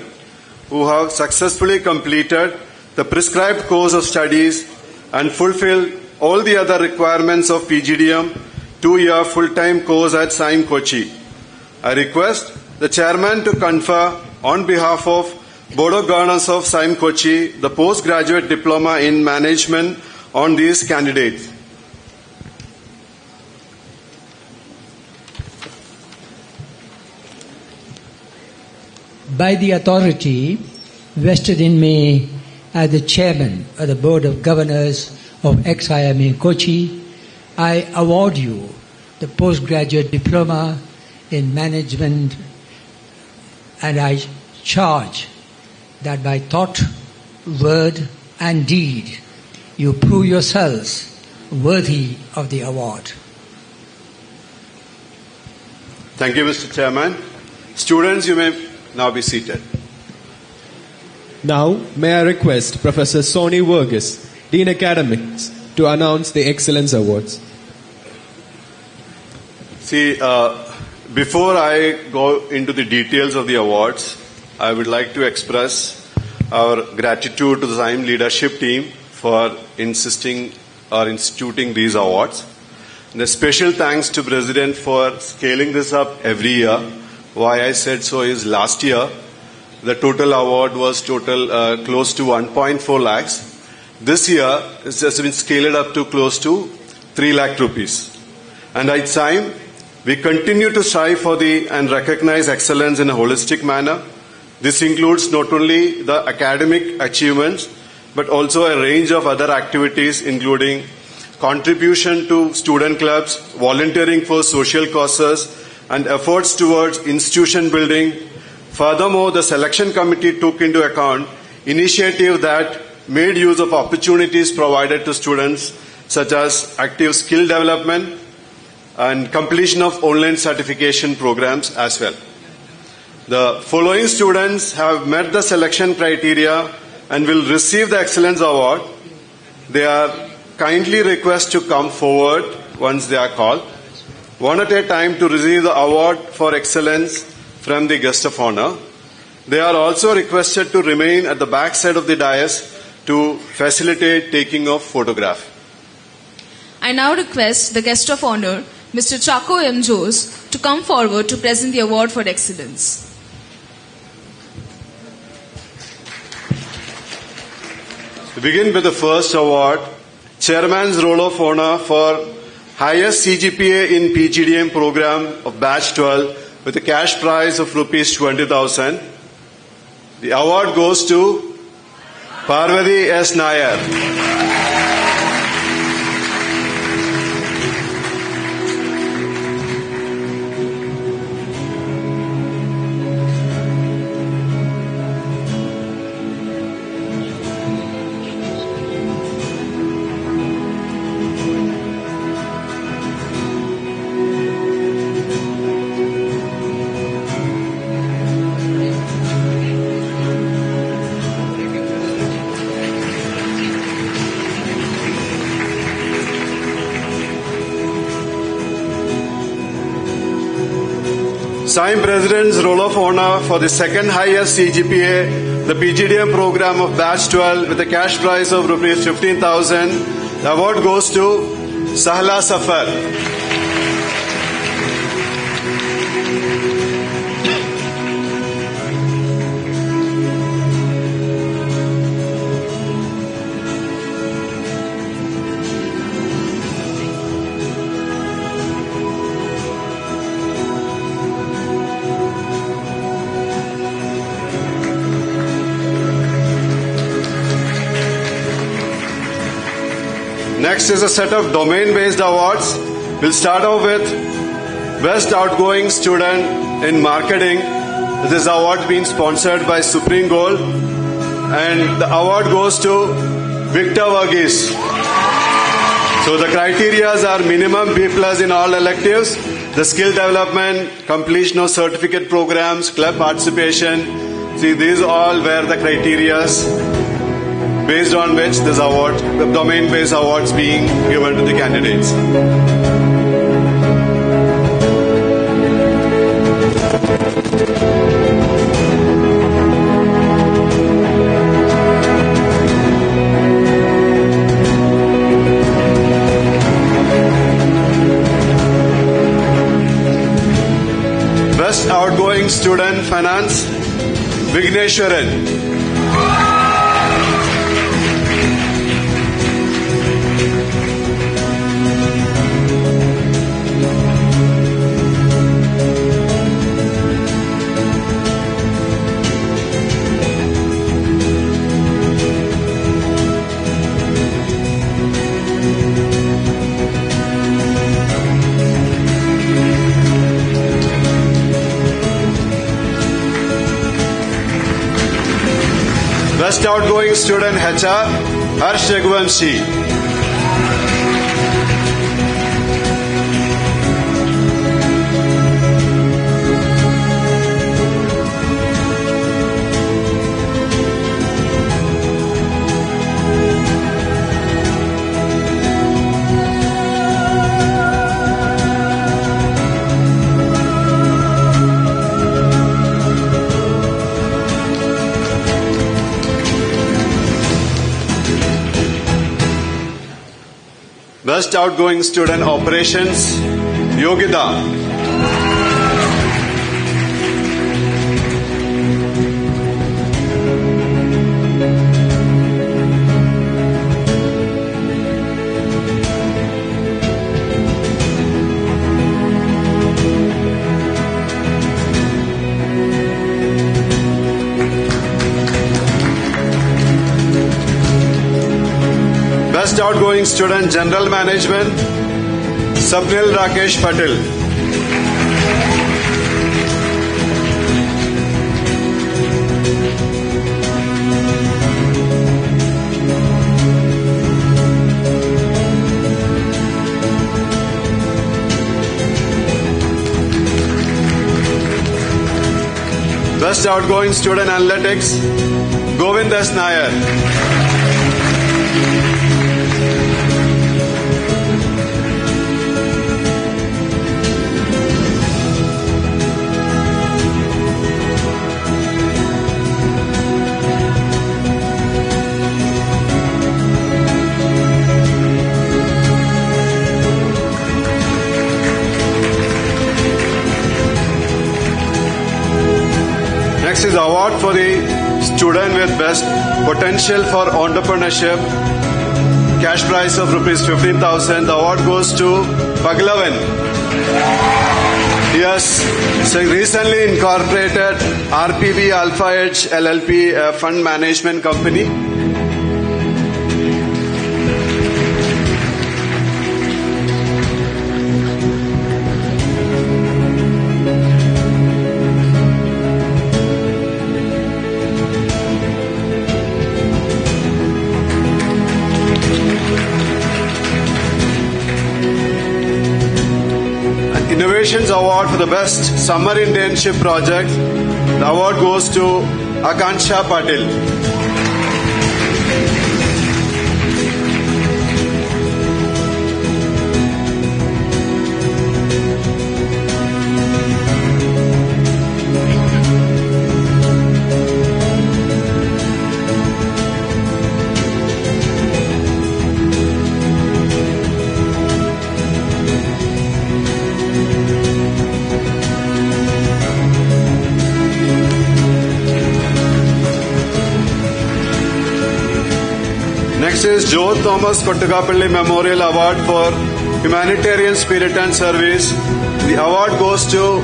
who have successfully completed the prescribed course of studies and fulfilled all the other requirements of PGDM 2-year full-time course at XIME Kochi. I request the chairman to confer on behalf of Board of Governors of XIME Kochi the postgraduate diploma in management on these candidates. By the authority vested in me as the chairman of the Board of Governors of XIME Kochi, I award you the postgraduate diploma in management, and I charge that by thought, word and deed you prove yourselves worthy of the award. Thank you, Mr. Chairman. Students, you may now be seated. Now, may I request Professor Soni Verghese, Dean Academics, to announce the Excellence Awards. See, before I go into the details of the awards, I would like to express our gratitude to the XIME leadership team for insisting or instituting these awards. And a special thanks to President for scaling this up every year. Why I said so is last year, the total award was close to 1.4 lakhs. This year, it's just been scaled up to close to 3 lakh rupees. And at XIME, we continue to strive for and recognize excellence in a holistic manner. This includes not only the academic achievements, but also a range of other activities, including contribution to student clubs, volunteering for social causes, and efforts towards institution building. Furthermore, the selection committee took into account initiatives that made use of opportunities provided to students, such as active skill development and completion of online certification programs as well. The following students have met the selection criteria and will receive the Excellence Award. They are kindly requested to come forward once they are called, one at a time, to receive the award for excellence from the guest of honor. They are also requested to remain at the back side of the dais to facilitate taking of photograph. I now request the guest of honor, Mr. Chaco M. Jose, to come forward to present the award for excellence. To begin with the first award, Chairman's Roll of Honor for highest CGPA in PGDM program of Batch 12 with a cash prize of rupees 20,000. The award goes to Parvati S. Nair. XIME President's Roll of Honor for the second highest CGPA, the PGDM program of Batch 12 with a cash prize of rupees 15,000. The award goes to Sahla Safar. Next is a set of domain-based awards. We'll start off with Best Outgoing Student in Marketing. This award being sponsored by Supreme Gold. And the award goes to Victor Varghese. So the criteria are minimum B+ in all electives, the skill development, completion of certificate programs, club participation. See, these all were the criteria based on which this award, the domain-based awards being given to the candidates. Best Outgoing Student Finance, Vigneshwaran. Best Outgoing Student HR, Harsh Raghuvanshi. Best Outgoing Student Operations, Yogita. Best Outgoing Student General Management, Sapnil Rakesh Patel. Best Outgoing Student Analytics, Govind S. Nair. Next is award for the student with best potential for entrepreneurship. Cash prize of rupees 15,000. The award goes to Paglavan. He has recently incorporated RPB Alpha Edge LLP, a fund management company. Innovations Award for the Best Summer Internship Project. The award goes to Akansha Patil. Next is Joe Thomas Kottukapalli Memorial Award for Humanitarian Spirit and Service. The award goes to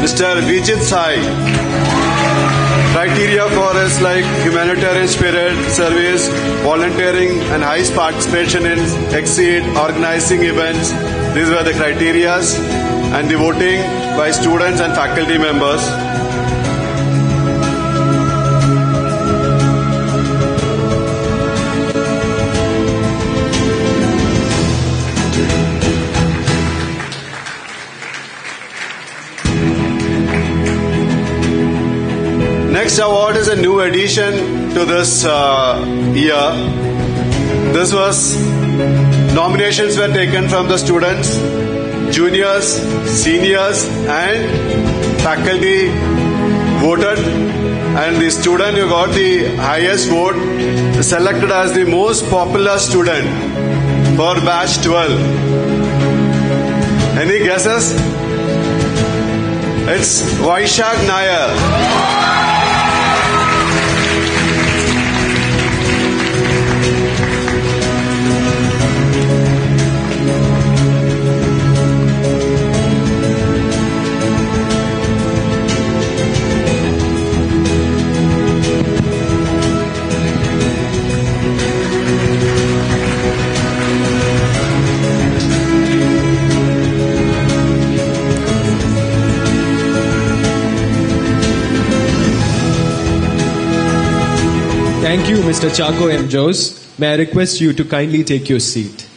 Mr. Vijit Sai. Criteria for is like humanitarian spirit, service, volunteering and high participation in exceed, organizing events. These were the criterias and the voting by students and faculty members. Next award is a new addition to this year. This was nominations were taken from the students, juniors, seniors and faculty voted, and the student who got the highest vote is selected as the most popular student for batch 12. Any guesses? It's Vaishak Nair. Thank you, Mr. Chaco M. Jose. May I request you to kindly take your seat.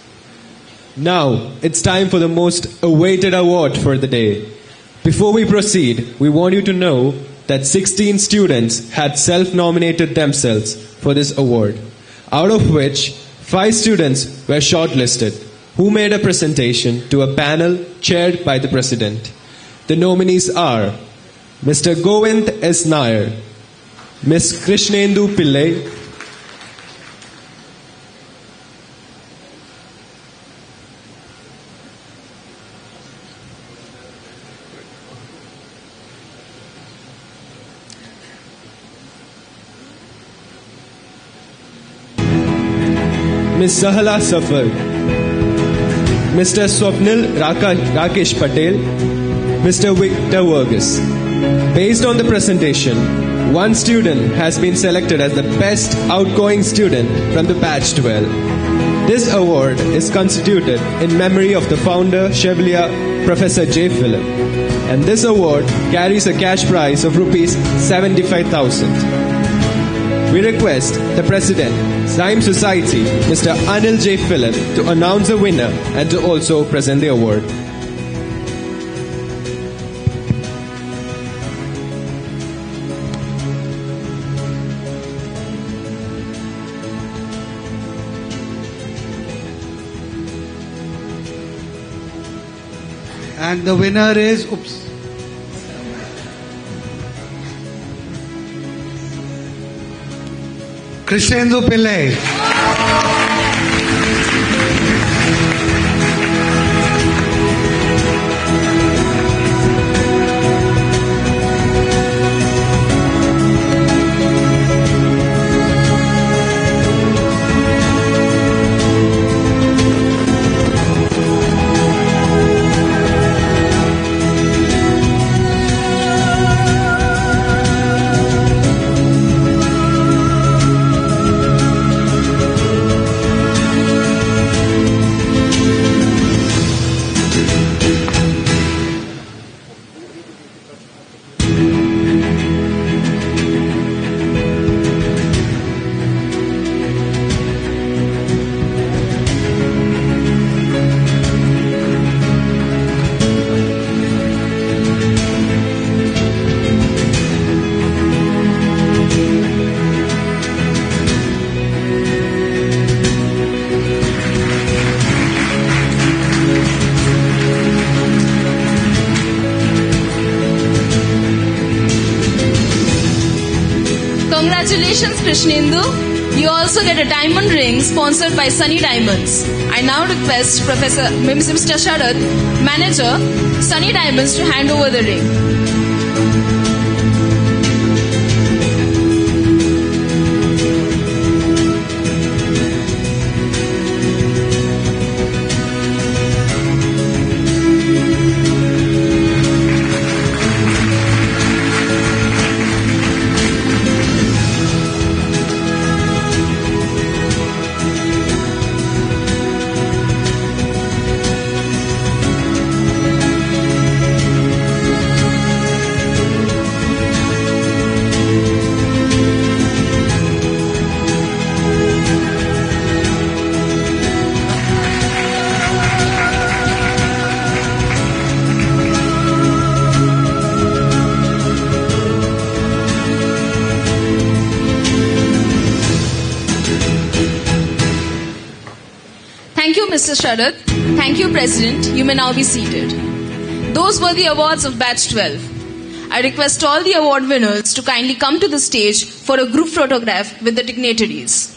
Now, it's time for the most awaited award for the day. Before we proceed, we want you to know that 16 students had self-nominated themselves for this award, out of which 5 students were shortlisted, who made a presentation to a panel chaired by the President. The nominees are Mr. Govind S. Nair, Ms. Krishnendu Pillai, Ms. Sahala Safar, Mr. Swapnil Rakesh Patel, Mr. Victor Vergas. Based on the presentation, one student has been selected as the best outgoing student from the batch 12. This award is constituted in memory of the founder, Chevalier Prof. J. Philip, and this award carries a cash prize of rupees 75,000. We request the President, XIME Society, Mr. Anil J. Philip, to announce the winner and to also present the award. And the winner is, Krishnendu Pillai. Congratulations, Krishnendu. You also get a diamond ring sponsored by Sunny Diamonds. I now request Mr. Sharad, Manager, Sunny Diamonds, to hand over the ring. Mr. Sharad. Thank you, President. You may now be seated. Those were the awards of Batch 12. I request all the award winners to kindly come to the stage for a group photograph with the dignitaries.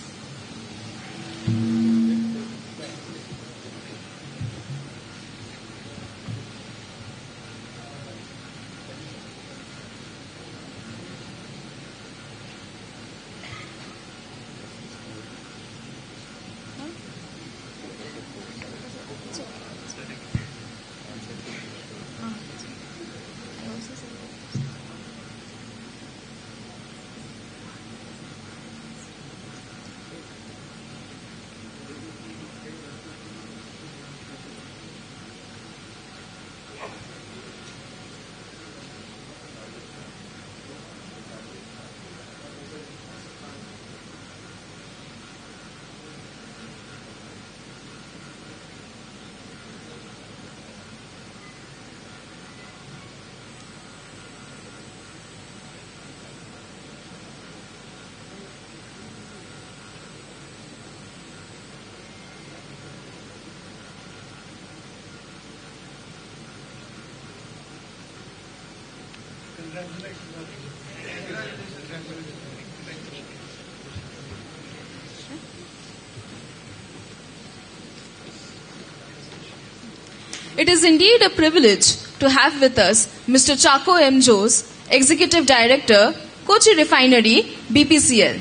It is indeed a privilege to have with us Mr. Chako M. Jose, Executive Director, Kochi Refinery, BPCL.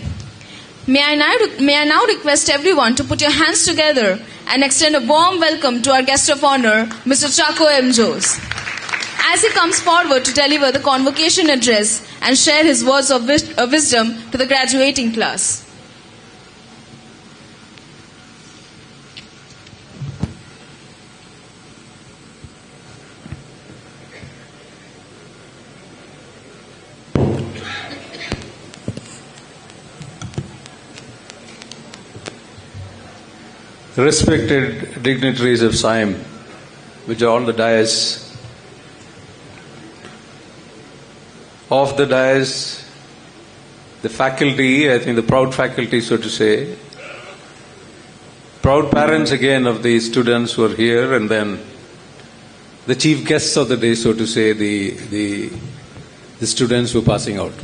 May I now request everyone to put your hands together and extend a warm welcome to our guest of honor, Mr. Chako M. Jose, as he comes forward to deliver the convocation address and share his words of wisdom to the graduating class. Respected dignitaries of XIME, which are on the dais. Of the dais, the faculty, I think the proud faculty, so to say, proud parents again of the students who are here, and then the chief guests of the day, so to say, the students who are passing out.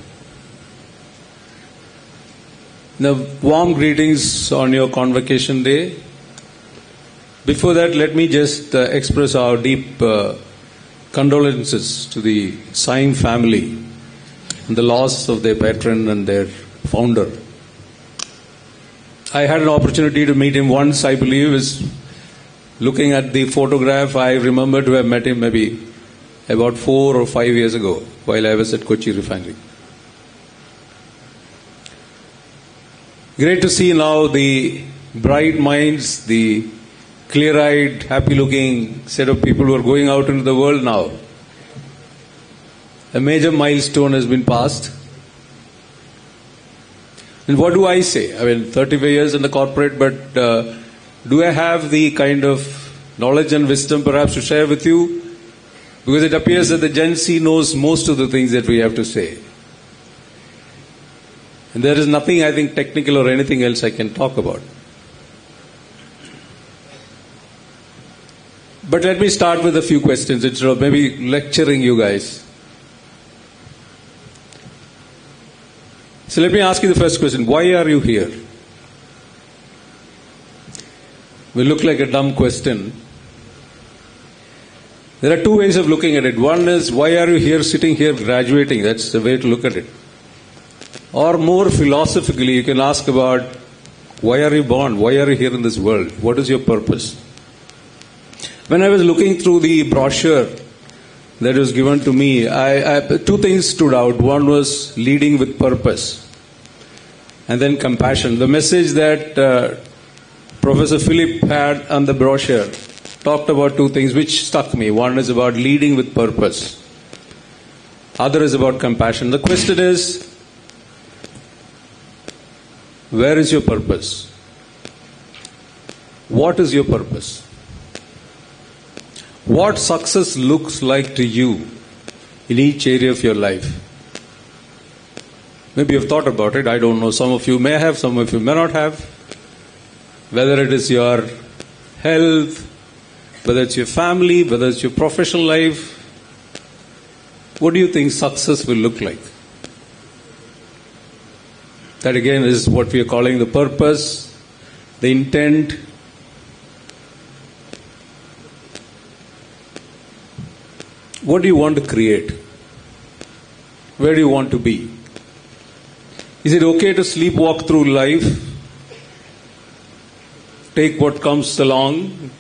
Now, warm greetings on your convocation day. Before that, let me just express our deep condolences to the XIME family and the loss of their patron and their founder. I had an opportunity to meet him once, I believe. Is looking at the photograph, I remember to have met him maybe about 4 or 5 years ago while I was at Kochi Refinery. Great to see now the bright minds, the clear-eyed, happy-looking set of people who are going out into the world now. A major milestone has been passed. And what do I say? I mean, 35 years in the corporate, but do I have the kind of knowledge and wisdom perhaps to share with you? Because it appears that the Gen Z knows most of the things that we have to say. And there is nothing, I think, technical or anything else I can talk about. But let me start with a few questions instead of maybe lecturing you guys. So let me ask you the first question. Why are you here? Will look like a dumb question. There are two ways of looking at it. One is, why are you here, sitting here, graduating? That's the way to look at it. Or more philosophically, you can ask about, why are you born? Why are you here in this world? What is your purpose? When I was looking through the brochure that was given to me, two things stood out. One was leading with purpose, and then compassion. The message that Professor Philip had on the brochure talked about two things which stuck me. One is about leading with purpose. Other is about compassion. The question is, where is your purpose? What is your purpose? What success looks like to you in each area of your life? Maybe you've thought about it. I don't know. Some of you may have, some of you may not have. Whether it is your health, whether it's your family, whether it's your professional life, what do you think success will look like? That again is what we are calling the purpose, the intent. What do you want to create? Where do you want to be? Is it okay to sleepwalk through life? Take what comes along?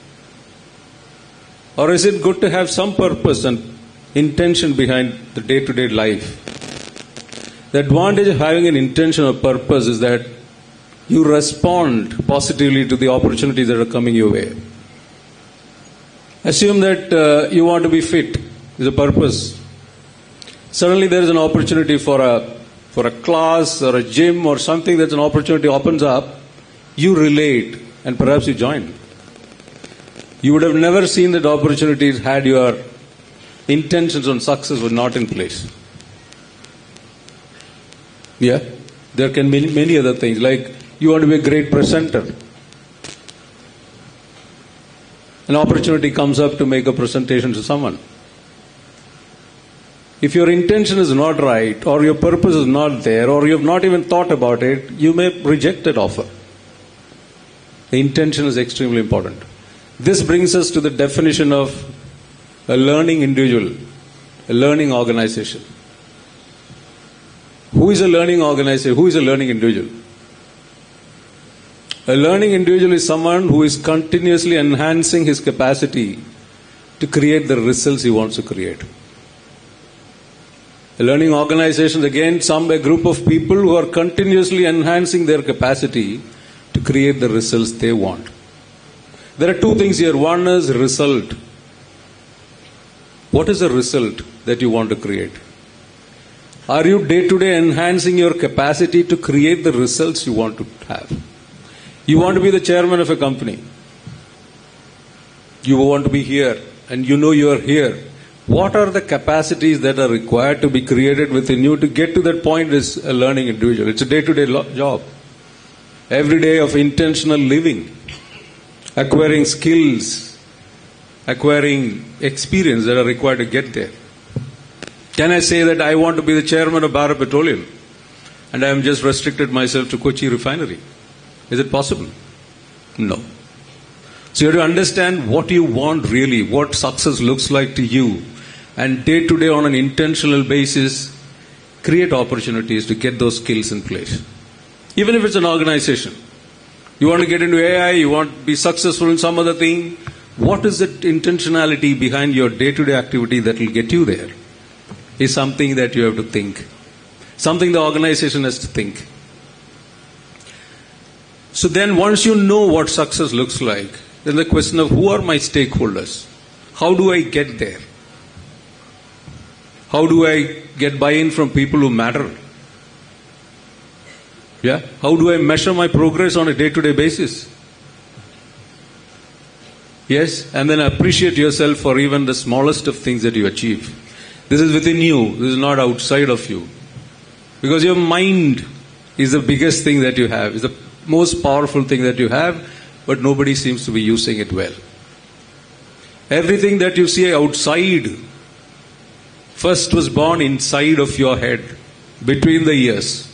Or is it good to have some purpose and intention behind the day-to-day life? The advantage of having an intention or purpose is that you respond positively to the opportunities that are coming your way. Assume that you want to be fit is a purpose. Suddenly there is an opportunity for a class or a gym or something, that's an opportunity opens up, you relate and perhaps you join. You would have never seen that opportunities had your intentions on success were not in place. Yeah, there can be many other things, like you want to be a great presenter. An opportunity comes up to make a presentation to someone. If your intention is not right, or your purpose is not there, or you have not even thought about it, you may reject that offer. The intention is extremely important. This brings us to the definition of a learning individual, a learning organization. Who is a learning organization? Who is a learning individual? A learning individual is someone who is continuously enhancing his capacity to create the results he wants to create. A learning organization, again, a group of people who are continuously enhancing their capacity to create the results they want. There are two things here. One is result. What is the result that you want to create? Are you day to day enhancing your capacity to create the results you want to have? You want to be the chairman of a company. You want to be here and you know you are here. What are the capacities that are required to be created within you to get to that point is a learning individual. It's a day-to-day job. Every day of intentional living, acquiring skills, acquiring experience that are required to get there. Can I say that I want to be the chairman of Bharat Petroleum and I am just restricted myself to Kochi refinery? Is it possible? No. So you have to understand what you want really, what success looks like to you, and day to day on an intentional basis, create opportunities to get those skills in place. Even if it's an organization. You want to get into AI, you want to be successful in some other thing. What is the intentionality behind your day-to-day activity that will get you there? Is something that you have to think. Something the organization has to think. So then once you know what success looks like, then the question of who are my stakeholders? How do I get there? How do I get buy-in from people who matter? Yeah? How do I measure my progress on a day-to-day basis? Yes? And then appreciate yourself for even the smallest of things that you achieve. This is within you. This is not outside of you. Because your mind is the biggest thing that you have. It's the most powerful thing that you have, but nobody seems to be using it well. Everything that you see outside first was born inside of your head, between the ears.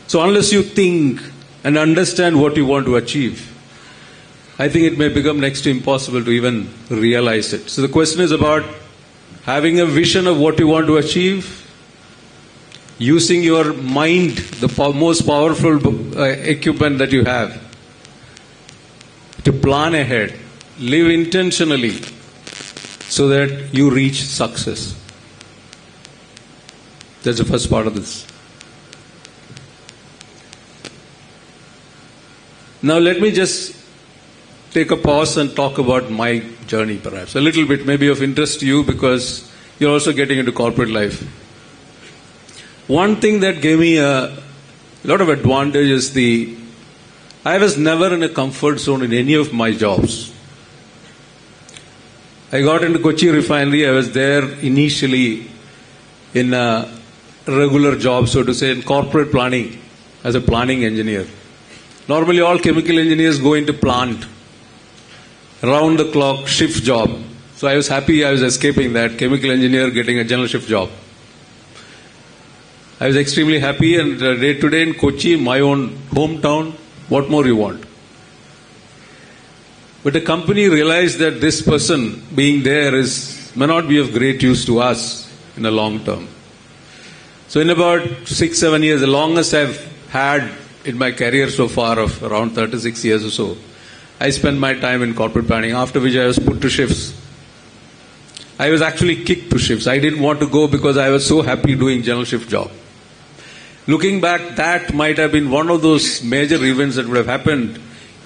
So unless you think and understand what you want to achieve, I think it may become next to impossible to even realize it. So the question is about having a vision of what you want to achieve, using your mind, the most powerful equipment that you have, to plan ahead, live intentionally so that you reach success. That's the first part of this. Now let me just take a pause and talk about my journey, perhaps. A little bit maybe of interest to you because you're also getting into corporate life. One thing that gave me a lot of advantage is I was never in a comfort zone in any of my jobs. I got into Kochi refinery. I was there initially in a regular job, so to say, in corporate planning as a planning engineer. Normally all chemical engineers go into plant, round the clock shift job. So I was happy I was escaping that, chemical engineer getting a general shift job. I was extremely happy, and day to day in Kochi, my own hometown, what more you want? But the company realized that this person being there may not be of great use to us in the long term. So in about 6-7 years, the longest I've had in my career so far of around 36 years or so, I spent my time in corporate planning, after which I was put to shifts. I was actually kicked to shifts. I didn't want to go because I was so happy doing general shift job. Looking back, that might have been one of those major events that would have happened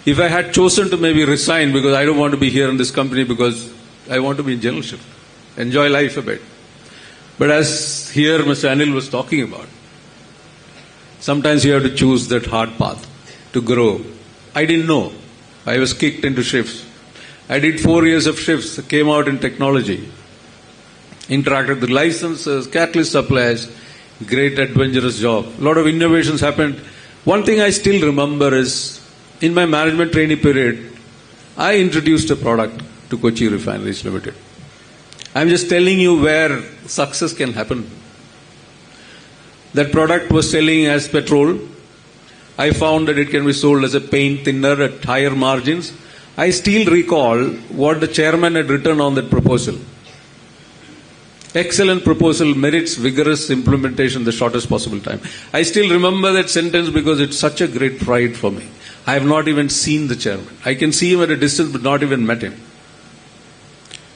if I had chosen to maybe resign because I don't want to be here in this company because I want to be in general shift, enjoy life a bit. But as here Mr. Anil was talking about, sometimes you have to choose that hard path to grow. I didn't know. I was kicked into shifts. I did 4 years of shifts, came out in technology, interacted with licenses, catalyst suppliers, great adventurous job. A lot of innovations happened. One thing I still remember is, in my management trainee period, I introduced a product to Kochi Refineries Limited. I'm just telling you where success can happen. That product was selling as petrol. I found that it can be sold as a paint thinner at higher margins. I still recall what the chairman had written on that proposal. Excellent proposal, merits vigorous implementation in the shortest possible time. I still remember that sentence because it's such a great pride for me. I have not even seen the chairman. I can see him at a distance but not even met him.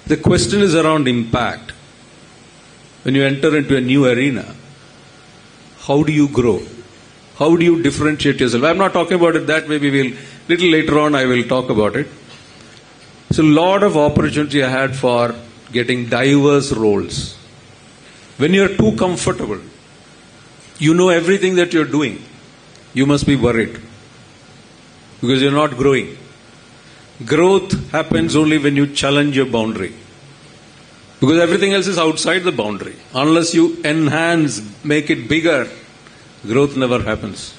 The question is around impact. When you enter into a new arena, how do you grow? How do you differentiate yourself? I'm not talking about it that way. Little later on I will talk about it. So a lot of opportunity I had for getting diverse roles. When you're too comfortable, you know everything that you're doing, you must be worried because you're not growing. Growth happens only when you challenge your boundary, because everything else is outside the boundary. Unless you enhance, make it bigger, growth never happens.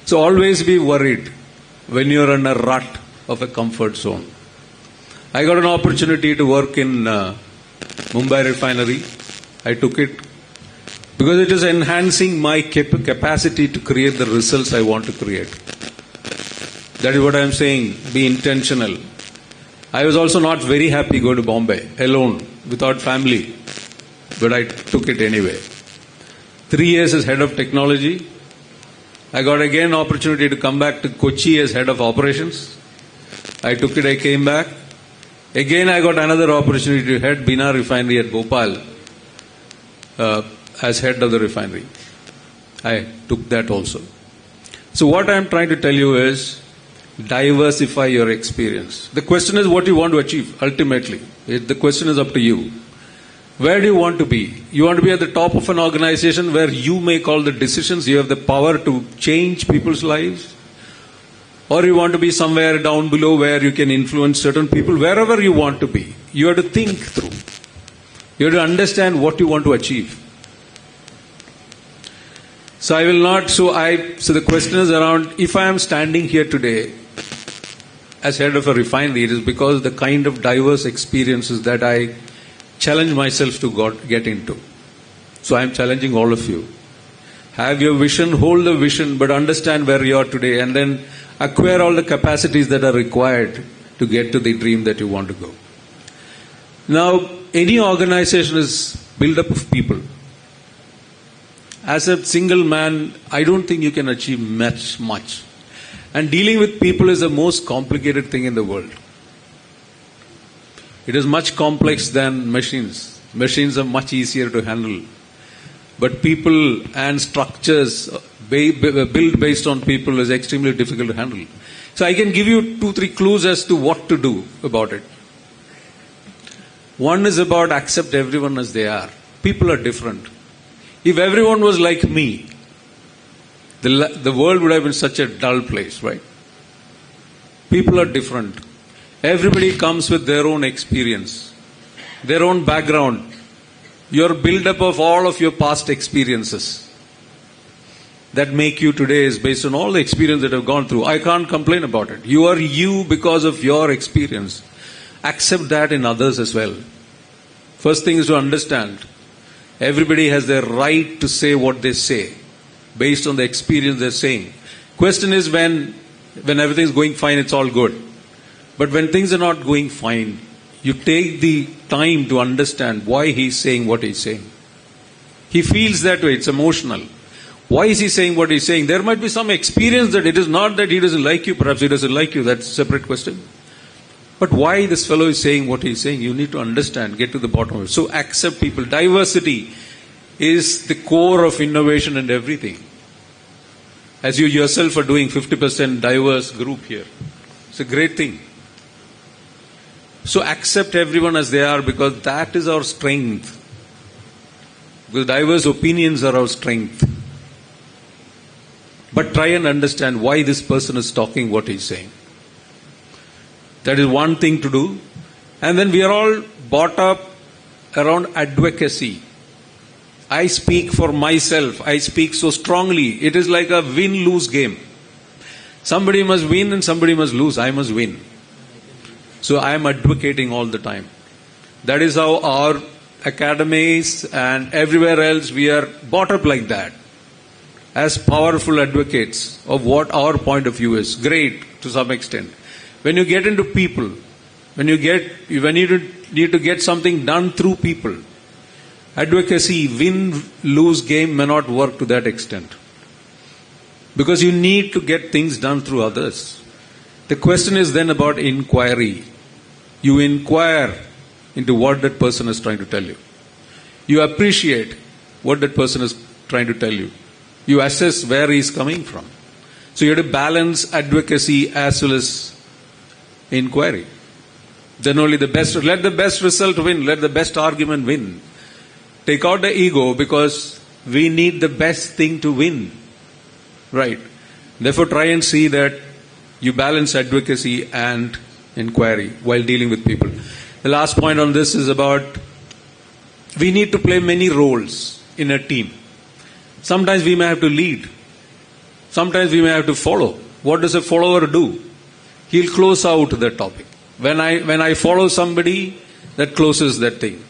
So always be worried when you're in a rut of a comfort zone. I got an opportunity to work in Mumbai refinery. I took it because it is enhancing my capacity to create the results I want to create. That is what I am saying. Be intentional. I was also not very happy going to Bombay alone, without family, but I took it anyway. 3 years as head of technology. I got again opportunity to come back to Kochi as head of operations. I took it, I came back. Again I got another opportunity to head Bina refinery at Bhopal as head of the refinery. I took that also. So what I am trying to tell you is, diversify your experience. The question is what you want to achieve ultimately. The question is up to you. Where do you want to be? You want to be at the top of an organization where you make all the decisions, you have the power to change people's lives? Or you want to be somewhere down below where you can influence certain people? Wherever you want to be, you have to think through. You have to understand what you want to achieve. So the question is around, if I am standing here today as head of a refinery, it is because of the kind of diverse experiences that I challenge myself to get into. So I am challenging all of you. Have your vision, hold the vision, but understand where you are today, and then acquire all the capacities that are required to get to the dream that you want to go. Now, any organization is built up of people. As a single man, I don't think you can achieve much. And dealing with people is the most complicated thing in the world. It is much complex than machines. Machines are much easier to handle. But people and structures built based on people is extremely difficult to handle. So I can give you 2-3 clues as to what to do about it. One is about accept everyone as they are. People are different. If everyone was like me, the world would have been such a dull place, right? People are different. Everybody comes with their own experience, their own background. You're built up of all of your past experiences that make you today is based on all the experience that I've gone through. I can't complain about it. You are you because of your experience. Accept that in others as well. First thing is to understand everybody has their right to say what they say based on the experience they're saying. Question is when everything is going fine, it's all good. But when things are not going fine, you take the time to understand why he's saying what he's saying. He feels that way, it's emotional. Why is he saying what he's saying? There might be some experience that it is not that he doesn't like you, perhaps he doesn't like you, that's a separate question. But why this fellow is saying what he's saying, you need to understand, get to the bottom of it. So accept people. Diversity is the core of innovation and everything. As you yourself are doing 50% diverse group here. It's a great thing. So accept everyone as they are because that is our strength. Because diverse opinions are our strength. But try and understand why this person is talking what he's saying. That is one thing to do. And then we are all brought up around advocacy. I speak for myself. I speak so strongly. It is like a win-lose game. Somebody must win and somebody must lose. I must win. So I am advocating all the time. That is how our academies and everywhere else we are brought up like that. As powerful advocates of what our point of view is. Great to some extent. When you get into people, when you need to get something done through people, advocacy, win-lose game may not work to that extent. Because you need to get things done through others. The question is then about inquiry. You inquire into what that person is trying to tell you. You appreciate what that person is trying to tell you. You assess where he is coming from. So you have to balance advocacy as well as inquiry. Then only let the best result win, let the best argument win. Take out the ego because we need the best thing to win. Right. Therefore try and see that you balance advocacy and inquiry while dealing with people. The last point on this is about we need to play many roles in a team. Sometimes we may have to lead. Sometimes we may have to follow. What does a follower do? He'll close out the topic. When I follow somebody, that closes that thing.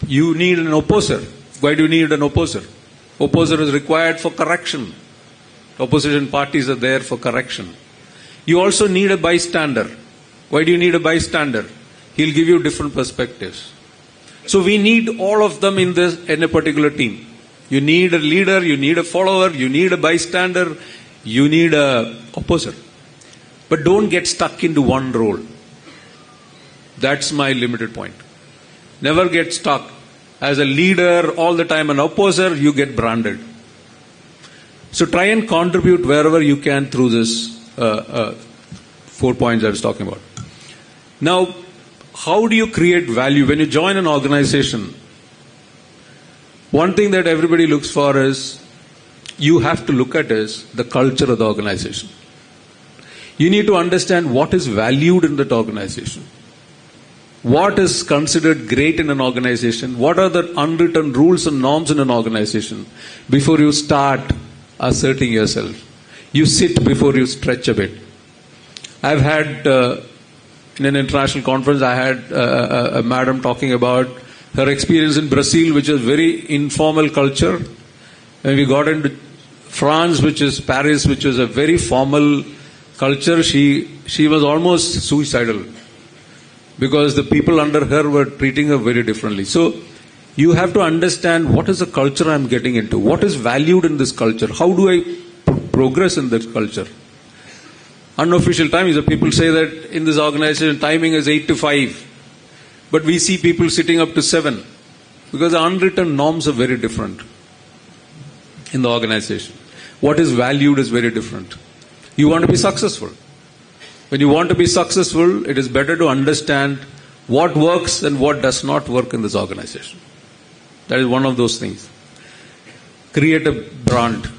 You need an opposer. Why do you need an opposer? Opposer is required for correction. Opposition parties are there for correction. You also need a bystander. Why do you need a bystander? He'll give you different perspectives. So we need all of them in a particular team. You need a leader, you need a follower, you need a bystander, you need a opposer. But don't get stuck into one role. That's my limited point. Never get stuck. As a leader, all the time an opposer, you get branded. So try and contribute wherever you can through this 4 points I was talking about. Now, how do you create value? When you join an organization, one thing that everybody looks for is, you have to look at is the culture of the organization. You need to understand what is valued in that organization. What is considered great in an organization? What are the unwritten rules and norms in an organization before you start asserting yourself? You sit before you stretch a bit. I've had, in an international conference, I had a madam talking about her experience in Brazil, which is very informal culture. When we got into France, which is Paris, which was a very formal culture, she was almost suicidal because the people under her were treating her very differently. So you have to understand what is the culture I'm getting into, what is valued in this culture, how do I progress in this culture. Unofficial time is that people say that in this organization timing is 8 to 5, but we see people sitting up to 7 because the unwritten norms are very different in the organization. What is valued is very different. You want to be successful. When you want to be successful, it is better to understand what works and what does not work in this organization. That is one of those things. Create a brand.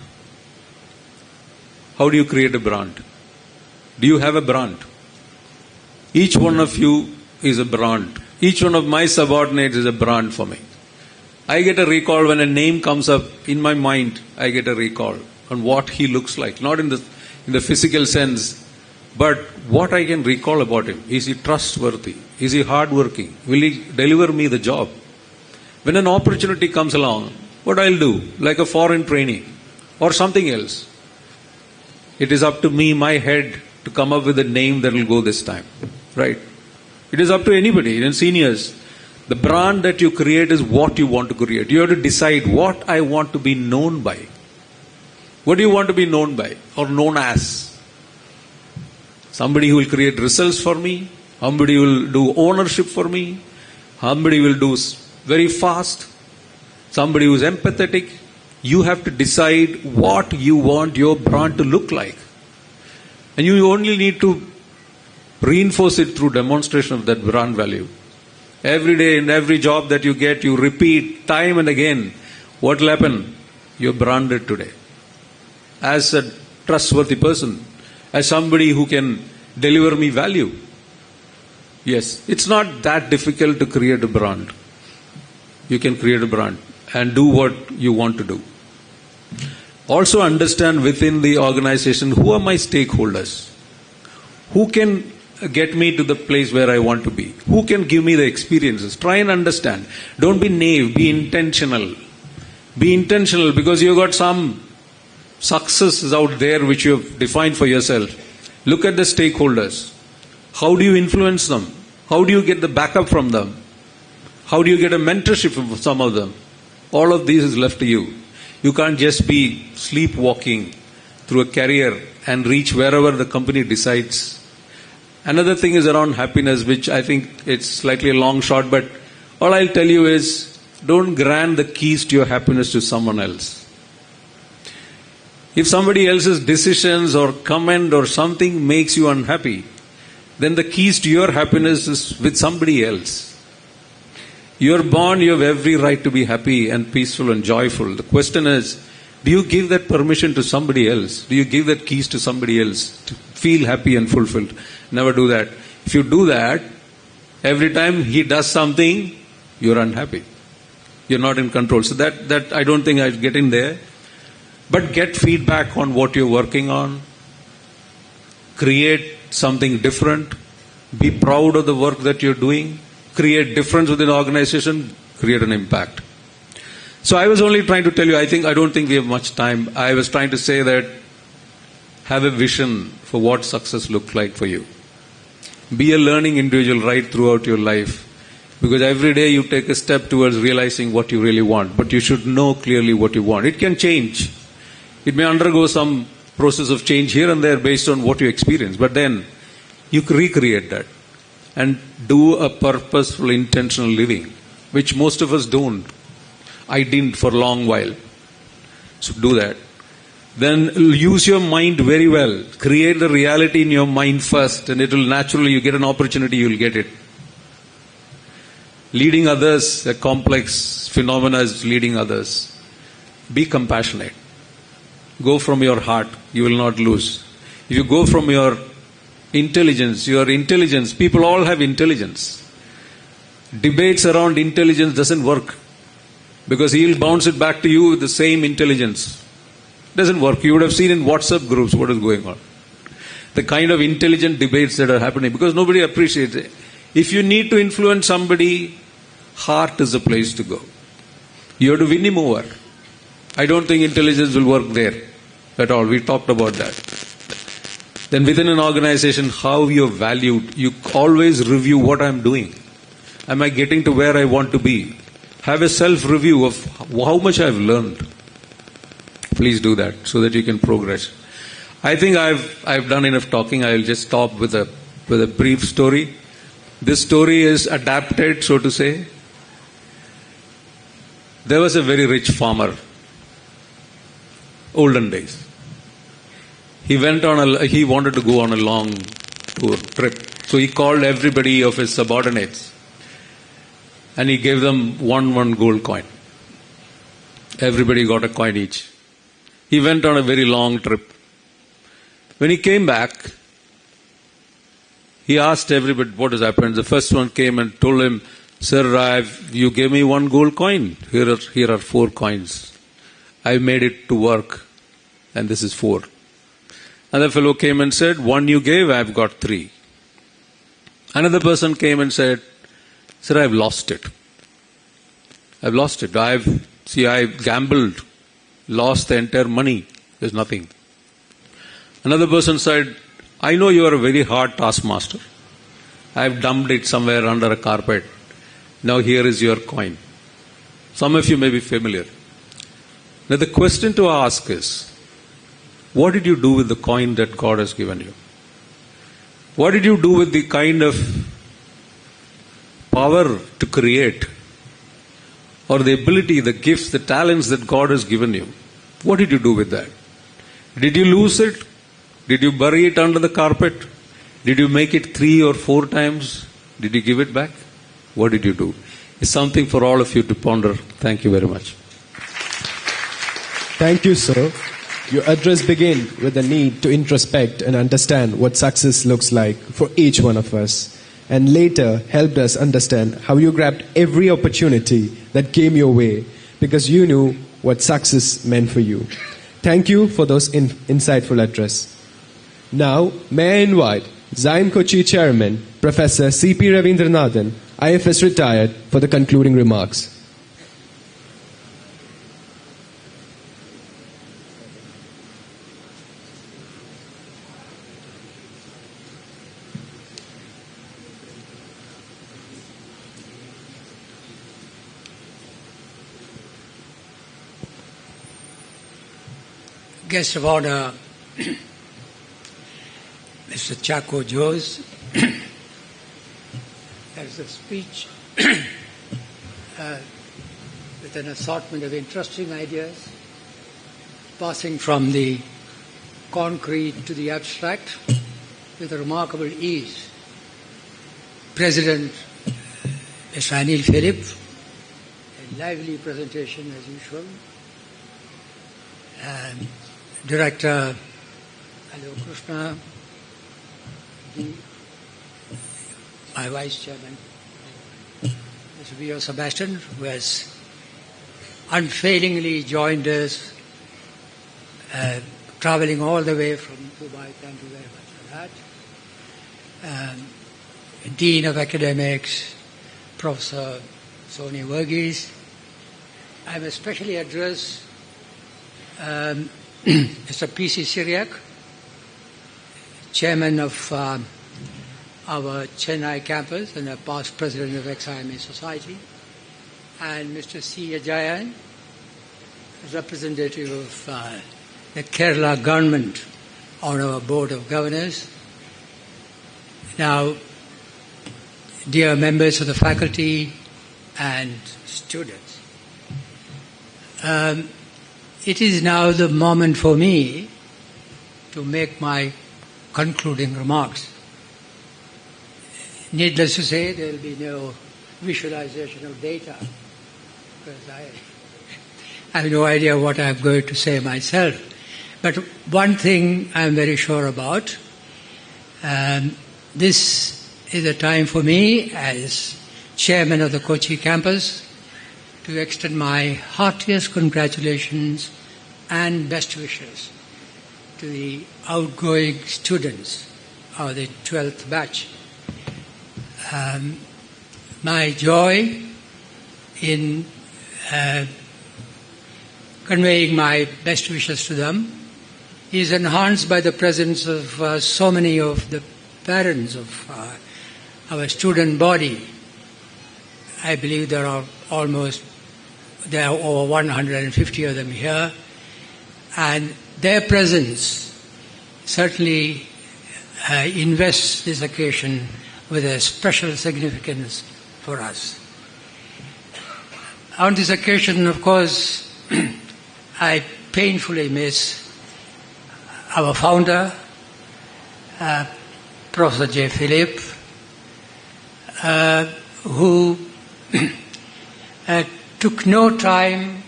How do you create a brand? Do you have a brand? Each one of you is a brand. Each one of my subordinates is a brand for me. I get a recall when a name comes up in my mind. I get a recall on what he looks like, not in the physical sense, but what I can recall about him. Is he trustworthy? Is he hardworking? Will he deliver me the job? When an opportunity comes along, what I'll do, like a foreign trainee or something else, it is up to me, my head, to come up with a name that will go this time, right? It is up to anybody, even seniors. The brand that you create is what you want to create. You have to decide what I want to be known by. What do you want to be known by or known as? Somebody who will create results for me. Somebody will do ownership for me. Somebody will do very fast. Somebody who is empathetic. You have to decide what you want your brand to look like. And you only need to reinforce it through demonstration of that brand value. Every day in every job that you get, you repeat time and again. What will happen? You're branded today as a trustworthy person, as somebody who can deliver me value. Yes, it's not that difficult to create a brand. You can create a brand and do what you want to do. Also understand within the organization, who are my stakeholders? Who can get me to the place where I want to be? Who can give me the experiences? Try and understand. Don't be naive, be intentional. Be intentional because you've got some successes out there which you have defined for yourself. Look at the stakeholders. How do you influence them? How do you get the backup from them? How do you get a mentorship from some of them? All of these is left to you. You can't just be sleepwalking through a career and reach wherever the company decides. Another thing is around happiness, which I think it's slightly a long shot, but all I'll tell you is don't grant the keys to your happiness to someone else. If somebody else's decisions or comment or something makes you unhappy, then the keys to your happiness is with somebody else. You're born, you have every right to be happy and peaceful and joyful. The question is, do you give that permission to somebody else? Do you give that keys to somebody else to feel happy and fulfilled? Never do that. If you do that, every time he does something, you're unhappy. You're not in control. So that I don't think I'd get in there. But get feedback on what you're working on. Create something different. Be proud of the work that you're doing. Create difference within the organization. Create an impact. So I was only trying to tell you, I don't think we have much time. I was trying to say that have a vision for what success looks like for you. Be a learning individual right throughout your life. Because every day you take a step towards realizing what you really want. But you should know clearly what you want. It can change. It may undergo some process of change here and there based on what you experience. But then you recreate that. And do a purposeful, intentional living. Which most of us don't. I didn't for a long while. So do that. Then use your mind very well. Create the reality in your mind first, and it will naturally, you get an opportunity, you will get it. Leading others, a complex phenomena is leading others. Be compassionate. Go from your heart, you will not lose. If you go from your intelligence, people all have intelligence. Debates around intelligence doesn't work. Because he'll bounce it back to you with the same intelligence. Doesn't work. You would have seen in WhatsApp groups what is going on. The kind of intelligent debates that are happening. Because nobody appreciates it. If you need to influence somebody, heart is the place to go. You have to win him over. I don't think intelligence will work there at all. We talked about that. Then within an organization, how you're valued, you always review what I'm doing. Am I getting to where I want to be? Have a self-review of how much I've learned. Please do that so that you can progress. I think I've done enough talking. I'll just stop with a brief story. This story is adapted, so to say. There was a very rich farmer, olden days. He wanted to go on a long trip. So he called everybody of his subordinates and he gave them one gold coin. Everybody got a coin each. He went on a very long trip. When he came back, he asked everybody what has happened. The first one came and told him, "Sir, you gave me one gold coin. Here are 4 coins. I made it to work and this is 4. Another fellow came and said, "One you gave, I've got 3. Another person came and said, "Sir, I've lost it. I've lost it. I gambled, lost the entire money. There's nothing." Another person said, "I know you are a very hard taskmaster. I've dumped it somewhere under a carpet. Now here is your coin." Some of you may be familiar. Now the question to ask is, what did you do with the coin that God has given you? What did you do with the kind of power to create, or the ability, the gifts, the talents that God has given you? What did you do with that? Did you lose it? Did you bury it under the carpet? Did you make it 3 or 4 times? Did you give it back? What did you do? It's something for all of you to ponder. Thank you very much. Thank you, sir. Your address began with the need to introspect and understand what success looks like for each one of us, and later helped us understand how you grabbed every opportunity that came your way because you knew what success meant for you. Thank you for those insightful address. Now, may I invite XIME Kochi Chairman, Professor C.P. Ravindranathan, IFS retired, for the concluding remarks. Guest of honor, Mr. Chaco Jose, has a speech with an assortment of interesting ideas, passing from the concrete to the abstract with a remarkable ease. President Mr. Philip, a lively presentation as usual. Director Krishna, my Vice Chairman, Mr. V.O. Sebastian, who has unfailingly joined us, traveling all the way from Dubai. Thank you very much for that. Dean of Academics, Professor Soni Verghese. I will especially address Mr. P.C. Syriac, Chairman of our Chennai campus and a past President of XIME Society, and Mr. C. Ajayan, representative of the Kerala government on our Board of Governors. Now, dear members of the faculty and students, it is now the moment for me to make my concluding remarks. Needless to say, there will be no visualization of data, because I have no idea what I'm going to say myself. But one thing I'm very sure about, this is a time for me as chairman of the Kochi campus to extend my heartiest congratulations and best wishes to the outgoing students of the 12th batch. My joy in conveying my best wishes to them. He is enhanced by the presence of so many of the parents of our student body. I believe there are over 150 of them here, and their presence certainly invests this occasion with a special significance for us. On this occasion, of course, I painfully miss our founder, Prof.J. Philip, who took no time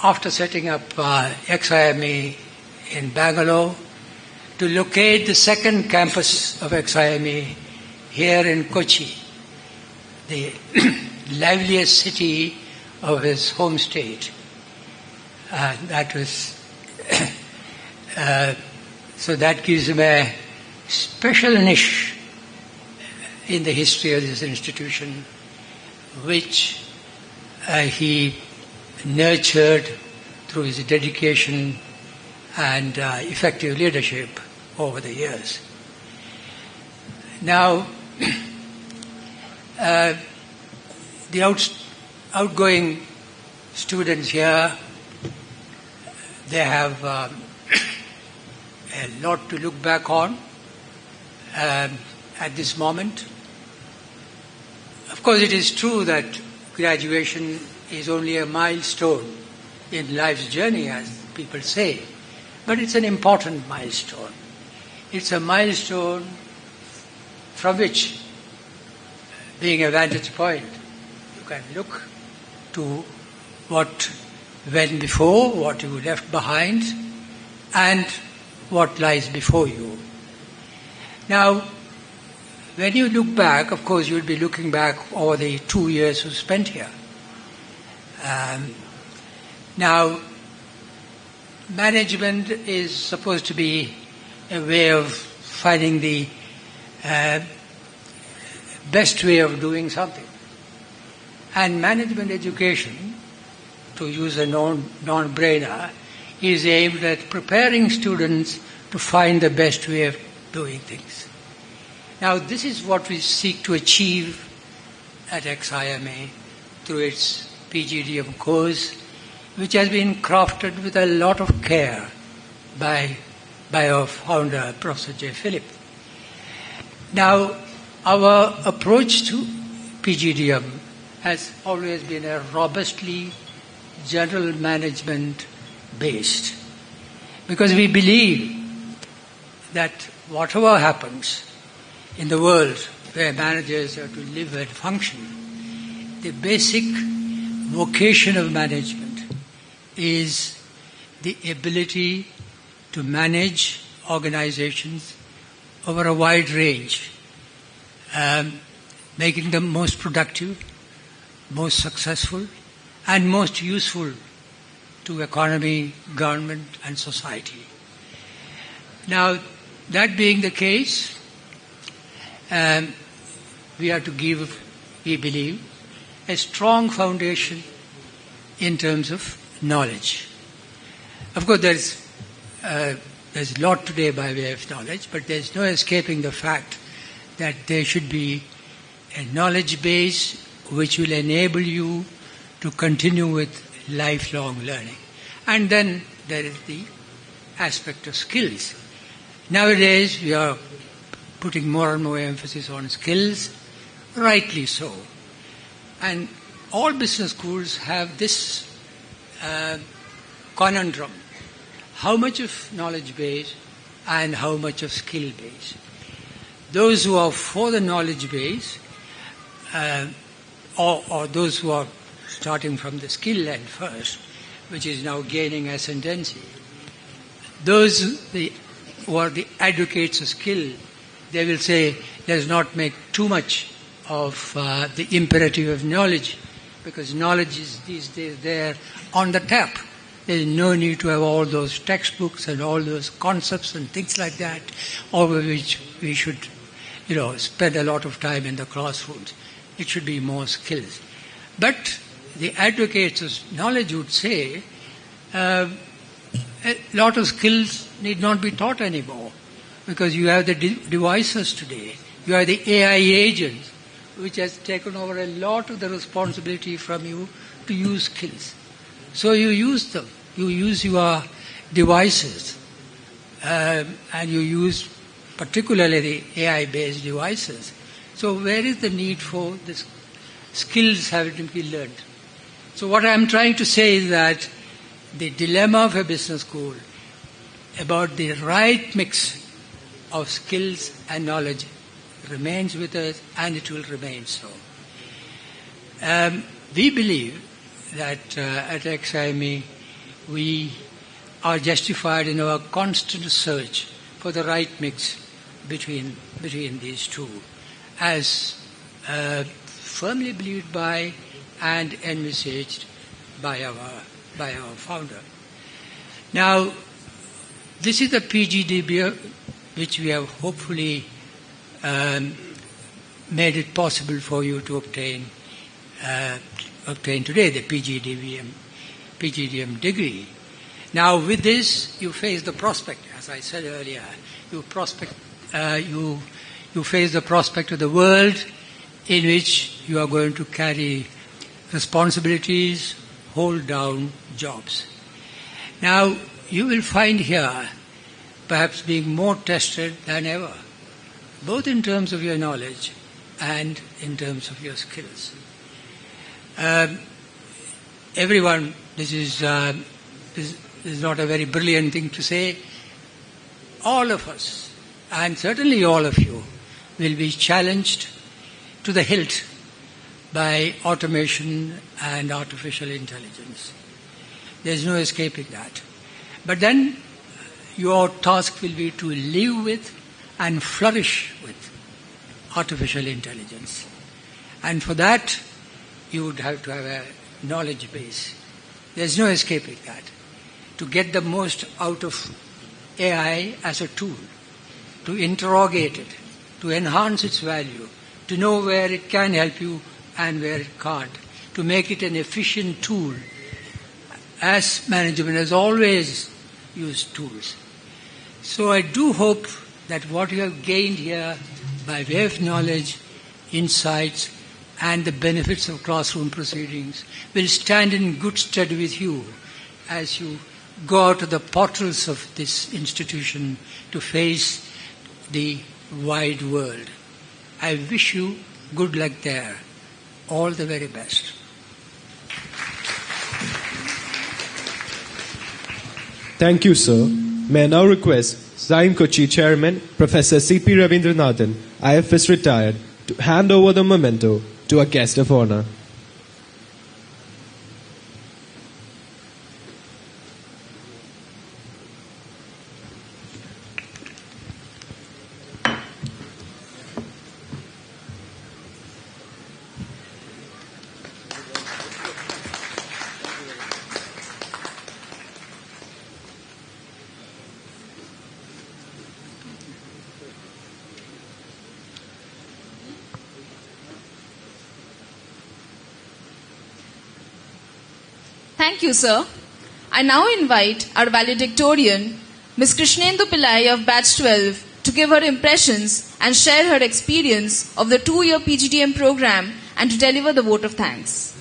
after setting up XIME in Bangalore to locate the second campus of XIME here in Kochi, the liveliest city of his home state. That was so that gives him a special niche in the history of this institution, which he nurtured through his dedication and effective leadership over the years. Now, the outgoing students here, they have a lot to look back on at this moment. Of course, it is true that graduation is only a milestone in life's journey, as people say, but it's an important milestone. It's a milestone from which, being a vantage point, you can look to what went before, what you left behind, and what lies before you. Now, when you look back, of course, you'll be looking back over the 2 years you spent here. Now, management is supposed to be a way of finding the best way of doing something. And management education, to use a non-brainer, is aimed at preparing students to find the best way of doing things. Now, this is what we seek to achieve at XIME through its PGDM course, which has been crafted with a lot of care by our founder, Prof.J. Philip. Now, our approach to PGDM has always been a robustly general management based, because we believe that whatever happens in the world where managers are to live and function, the basic vocation of management is the ability to manage organizations over a wide range, making them most productive, most successful, and most useful to economy, government, and society. Now, that being the case, we have to give, we believe, a strong foundation in terms of knowledge. Of course, there's a lot today by way of knowledge, but there's no escaping the fact that there should be a knowledge base which will enable you to continue with lifelong learning. And then there is the aspect of skills. Nowadays, we are putting more and more emphasis on skills, rightly so. And all business schools have this conundrum: how much of knowledge base and how much of skill base. Those who are for the knowledge base, or those who are starting from the skill end first, which is now gaining ascendancy, those who are the advocates of skill, they will say, let's not make too much of the imperative of knowledge, because knowledge is these days there on the tap. There is no need to have all those textbooks and all those concepts and things like that, over which we should, spend a lot of time in the classrooms. It should be more skills. But the advocates of knowledge would say a lot of skills need not be taught anymore because you have the devices today. You have the AI agents, which has taken over a lot of the responsibility from you to use skills. So you use them. You use your devices, and you use particularly the AI-based devices. So where is the need for this skills having to be learned? So what I'm trying to say is that the dilemma of a business school about the right mix of skills and knowledge remains with us, and it will remain so. We believe that at XIME we are justified in our constant search for the right mix between these two, as firmly believed by and envisaged by our founder. Now, this is the PGDM which we have hopefully made it possible for you to obtain today, the PGDM degree. Now, with this, you face the prospect, as I said earlier, you face the prospect of the world in which you are going to carry responsibilities, hold down jobs. Now, you will find here perhaps being more tested than ever, both in terms of your knowledge and in terms of your skills. Everyone, this is not a very brilliant thing to say. All of us, and certainly all of you, will be challenged to the hilt by automation and artificial intelligence. There's no escaping that. But then your task will be to live with and flourish with artificial intelligence. And for that, you would have to have a knowledge base. There's no escaping that. To get the most out of AI as a tool, to interrogate it, to enhance its value, to know where it can help you and where it can't, to make it an efficient tool, as management has always used tools. So I do hope that what you have gained here by way of knowledge, insights, and the benefits of classroom proceedings will stand in good stead with you as you go out to the portals of this institution to face the wide world. I wish you good luck there. All the very best. Thank you, sir. May I now request XIME Kochi Chairman, Professor C.P. Ravindranathan, IFS retired, to hand over the memento to a guest of honor. Thank you, sir. I now invite our valedictorian, Ms. Krishnendu Pillai of Batch-12, to give her impressions and share her experience of the 2-year PGDM program and to deliver the vote of thanks.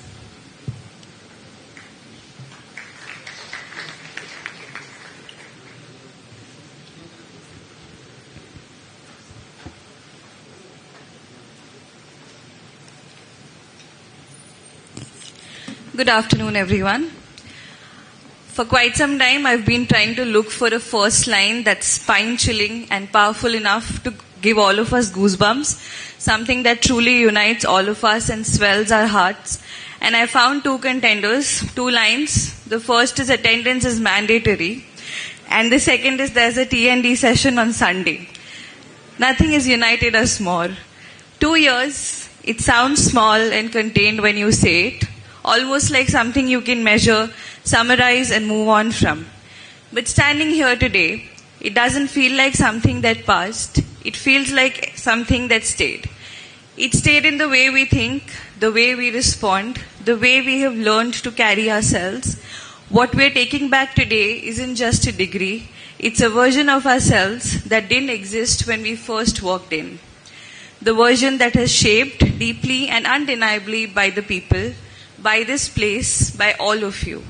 Good afternoon, everyone. For quite some time, I've been trying to look for a first line that's spine-chilling and powerful enough to give all of us goosebumps, something that truly unites all of us and swells our hearts. And I found 2 contenders, 2 lines. The first is attendance is mandatory, and the second is there's a T&D session on Sunday. Nothing has united us more. 2 years, it sounds small and contained when you say it, almost like something you can measure, summarize and move on from. But standing here today, it doesn't feel like something that passed. It feels like something that stayed. It stayed in the way we think, the way we respond, the way we have learned to carry ourselves. What we're taking back today isn't just a degree, it's a version of ourselves that didn't exist when we first walked in. The version that is shaped deeply and undeniably by the people, by this place, by all of you.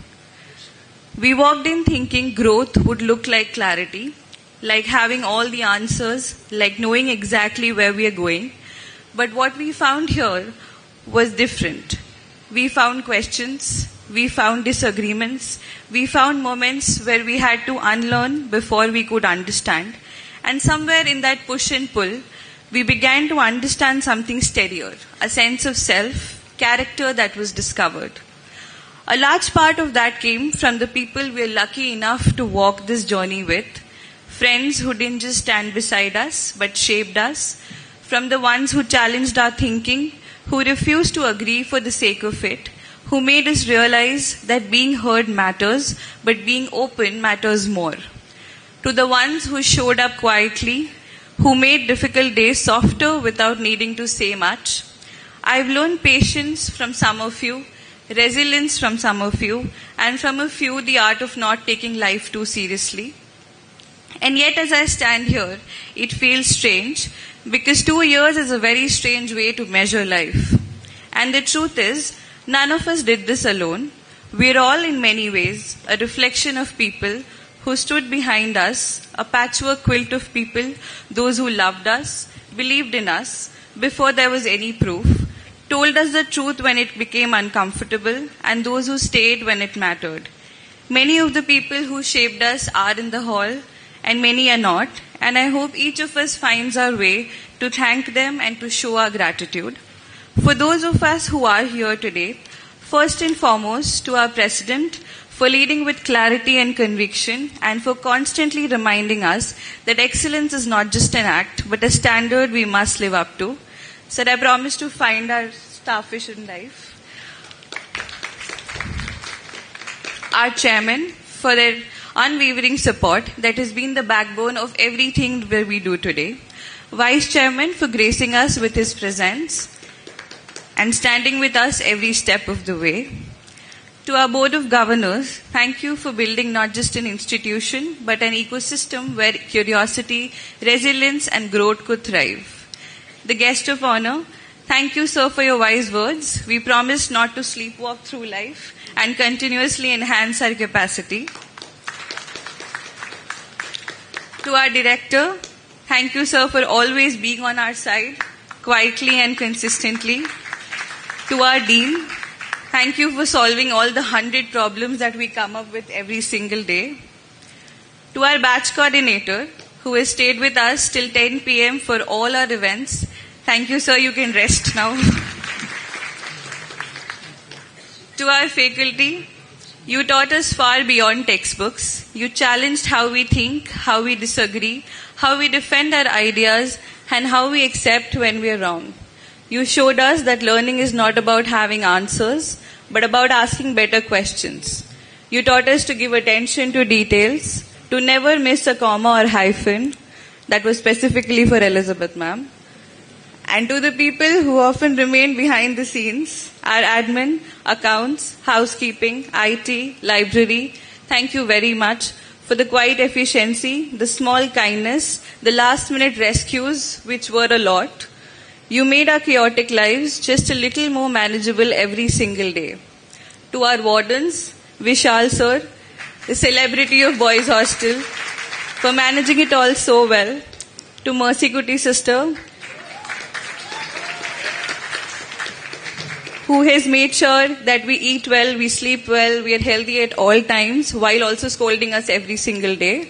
We walked in thinking growth would look like clarity, like having all the answers, like knowing exactly where we are going. But what we found here was different. We found questions, we found disagreements, we found moments where we had to unlearn before we could understand. And somewhere in that push and pull, we began to understand something steadier, a sense of self, character that was discovered. A large part of that came from the people we are lucky enough to walk this journey with, friends who didn't just stand beside us but shaped us, from the ones who challenged our thinking, who refused to agree for the sake of it, who made us realize that being heard matters, but being open matters more. To the ones who showed up quietly, who made difficult days softer without needing to say much, I've learned patience from some of you, resilience from some of you, and from a few the art of not taking life too seriously. And yet as I stand here, it feels strange, because 2 years is a very strange way to measure life. And the truth is, none of us did this alone. We're all in many ways a reflection of people who stood behind us, a patchwork quilt of people, those who loved us, believed in us before there was any proof, told us the truth when it became uncomfortable, and those who stayed when it mattered. Many of the people who shaped us are in the hall, and many are not, and I hope each of us finds our way to thank them and to show our gratitude. For those of us who are here today, first and foremost to our President for leading with clarity and conviction, and for constantly reminding us that excellence is not just an act, but a standard we must live up to. Sir, I promise to find our starfish in life. Our Chairman for their unwavering support that has been the backbone of everything that we do today. Vice Chairman for gracing us with his presence and standing with us every step of the way. To our Board of Governors, thank you for building not just an institution, but an ecosystem where curiosity, resilience, and growth could thrive. The Guest of Honor, thank you, sir, for your wise words. We promise not to sleepwalk through life and continuously enhance our capacity. To our Director, thank you, sir, for always being on our side, quietly and consistently. To our Dean, thank you for solving all the 100 problems that we come up with every single day. To our batch coordinator, who has stayed with us till 10 p.m. for all our events, thank you, sir, you can rest now. To our faculty, you taught us far beyond textbooks. You challenged how we think, how we disagree, how we defend our ideas, and how we accept when we are wrong. You showed us that learning is not about having answers, but about asking better questions. You taught us to give attention to details, to never miss a comma or hyphen. That was specifically for Elizabeth, ma'am. And to the people who often remain behind the scenes, our admin, accounts, housekeeping, IT, library, thank you very much for the quiet efficiency, the small kindness, the last-minute rescues, which were a lot. You made our chaotic lives just a little more manageable every single day. To our wardens, Vishal sir, the celebrity of Boys Hostel, for managing it all so well. To Mercy Kuti sister, who has made sure that we eat well, we sleep well, we are healthy at all times, while also scolding us every single day.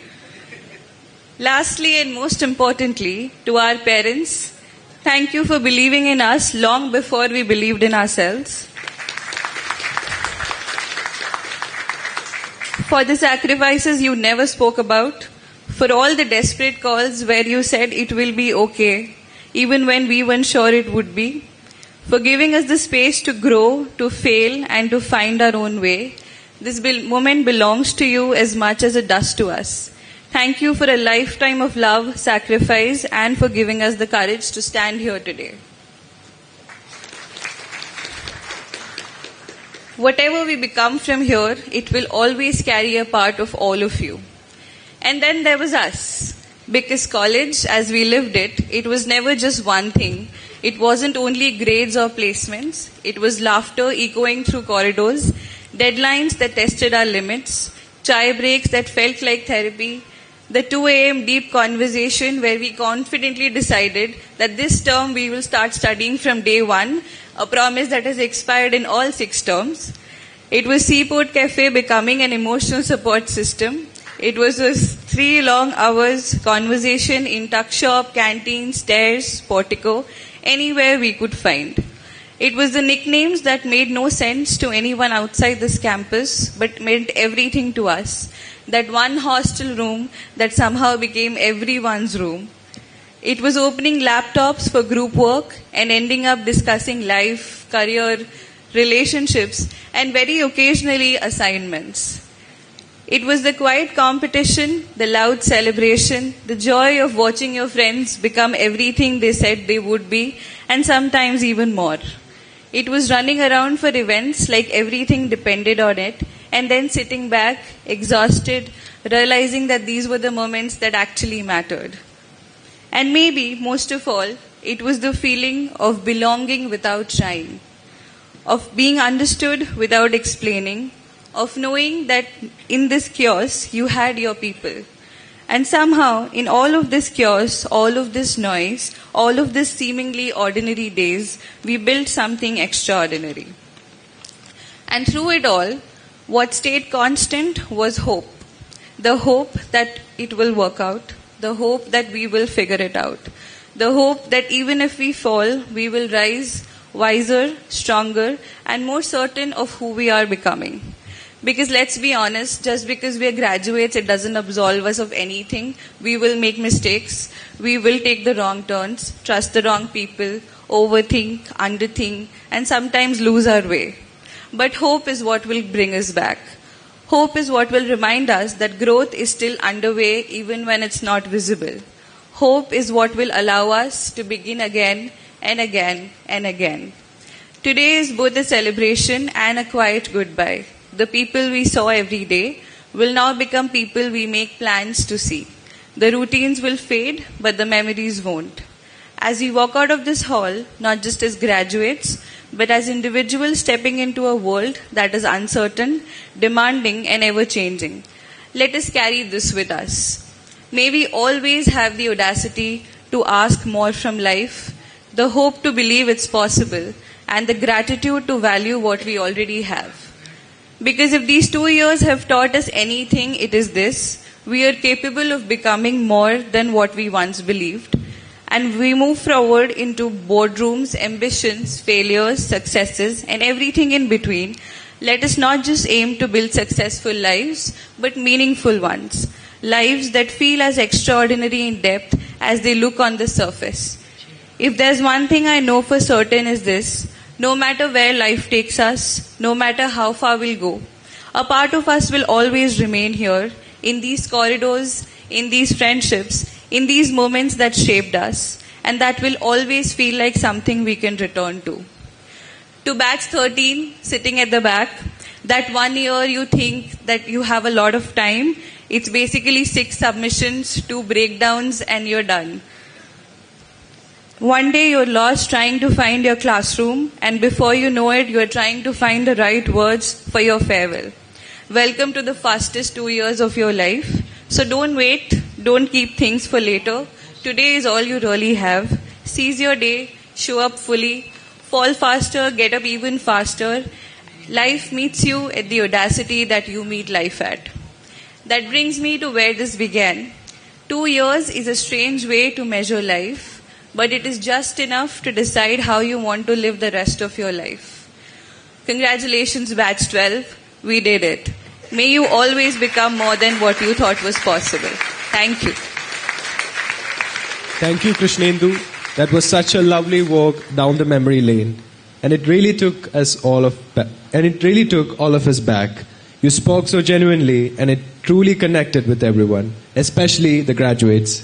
Lastly and most importantly, to our parents, thank you for believing in us long before we believed in ourselves. For the sacrifices you never spoke about, for all the desperate calls where you said it will be okay, even when we weren't sure it would be, for giving us the space to grow, to fail, and to find our own way. This moment belongs to you as much as it does to us. Thank you for a lifetime of love, sacrifice, and for giving us the courage to stand here today. whatever we become from here, it will always carry a part of all of you. And then there was us. Because college, as we lived it, it was never just one thing. It wasn't only grades or placements. It was laughter echoing through corridors, deadlines that tested our limits, chai breaks that felt like therapy, the 2 a.m. deep conversation where we confidently decided that this term we will start studying from day one, a promise that has expired in all 6 terms. It was Seaport Cafe becoming an emotional support system. It was a 3 long hours conversation in tuck shop, canteen, stairs, portico, anywhere we could find. It was the nicknames that made no sense to anyone outside this campus, but meant everything to us. That one hostel room that somehow became everyone's room. It was opening laptops for group work and ending up discussing life, career, relationships, and very occasionally assignments. It was the quiet competition, the loud celebration, the joy of watching your friends become everything they said they would be, and sometimes even more. It was running around for events like everything depended on it, and then sitting back, exhausted, realizing that these were the moments that actually mattered. And maybe, most of all, it was the feeling of belonging without trying, of being understood without explaining, of knowing that in this chaos, you had your people. And somehow, in all of this chaos, all of this noise, all of this seemingly ordinary days, we built something extraordinary. And through it all, what stayed constant was hope. The hope that it will work out. The hope that we will figure it out. The hope that even if we fall, we will rise wiser, stronger, and more certain of who we are becoming. Because let's be honest, just because we are graduates, it doesn't absolve us of anything. We will make mistakes. We will take the wrong turns, trust the wrong people, overthink, underthink, and sometimes lose our way. But hope is what will bring us back. Hope is what will remind us that growth is still underway even when it's not visible. Hope is what will allow us to begin again and again and again. Today is both a celebration and a quiet goodbye. The people we saw every day will now become people we make plans to see. The routines will fade, but the memories won't. As we walk out of this hall, not just as graduates, but as individuals stepping into a world that is uncertain, demanding, and ever-changing, let us carry this with us. May we always have the audacity to ask more from life, the hope to believe it's possible, and the gratitude to value what we already have. Because if these 2 years have taught us anything, it is this: we are capable of becoming more than what we once believed. And we move forward into boardrooms, ambitions, failures, successes, and everything in between. Let us not just aim to build successful lives, but meaningful ones. Lives that feel as extraordinary in depth as they look on the surface. If there's one thing I know for certain is this: no matter where life takes us, no matter how far we'll go, a part of us will always remain here, in these corridors, in these friendships, in these moments that shaped us, and that will always feel like something we can return to. To batch 13, sitting at the back, that 1 year you think that you have a lot of time, it's basically 6 submissions, 2 breakdowns, and you're done. One day you're lost trying to find your classroom, and before you know it, you're trying to find the right words for your farewell. Welcome to the fastest 2 years of your life. So don't wait, don't keep things for later. Today is all you really have. Seize your day, show up fully, fall faster, get up even faster. Life meets you at the audacity that you meet life at. That brings me to where this began. 2 years is a strange way to measure life, but it is just enough to decide how you want to live the rest of your life. Congratulations, Batch 12. We did it. May you always become more than what you thought was possible. Thank you. Thank you, Krishnendu. That was such a lovely walk down the memory lane, and it really took all of us back. You spoke so genuinely, and it truly connected with everyone, especially the graduates.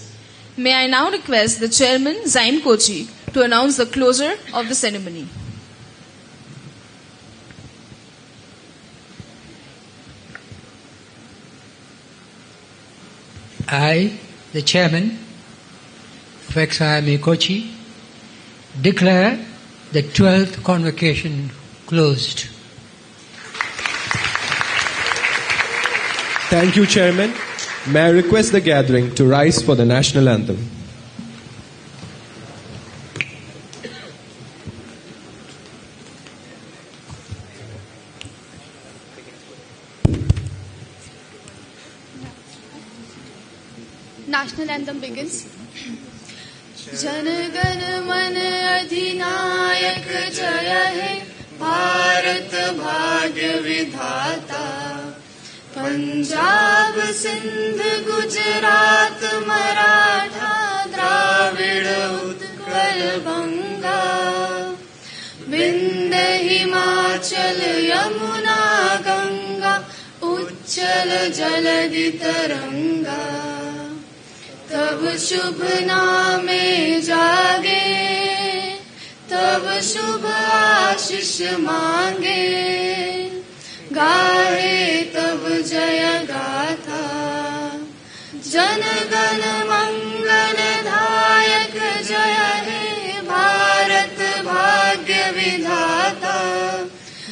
May I now request the chairman, XIME Kochi, to announce the closure of the ceremony. I, the chairman of XIME Kochi, declare the 12th convocation closed. Thank you, Chairman. May I request the gathering to rise for the national anthem. National anthem begins. Jana Gana मन अधिनायक जय हे भारत भाग्य विधाता पंजाब सिंध गुजरात मराठा द्राविड़ उत्कल बंगा विंध्य हिमाचल यमुना गंगा उच्चल जलधि तरंगा तब शुभ नामे जागे तब शुभ आशीष मांगे गाहे तब जय गाथा जन गण मंगल दायक जय हे भारत भाग्य विधाता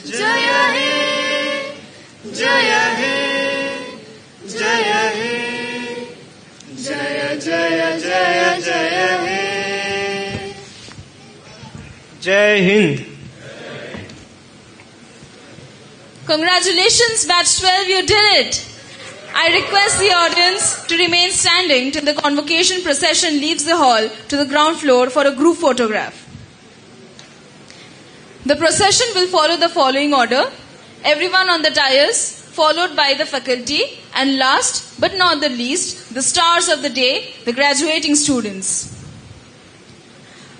जय हे जय हे जय हे जय जय जय जय हे जय Hind. Congratulations, Batch 12, you did it. I request the audience to remain standing till the convocation procession leaves the hall to the ground floor for a group photograph. The procession will follow the following order. Everyone on the dais, followed by the faculty, and last but not the least, the stars of the day, the graduating students.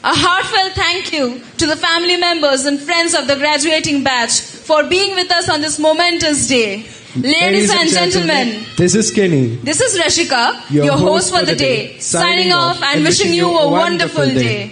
A heartfelt thank you to the family members and friends of the graduating batch for being with us on this momentous day. Ladies and gentlemen, this is Kenny. This is Rashika, your host for the day, signing off and wishing you a wonderful day.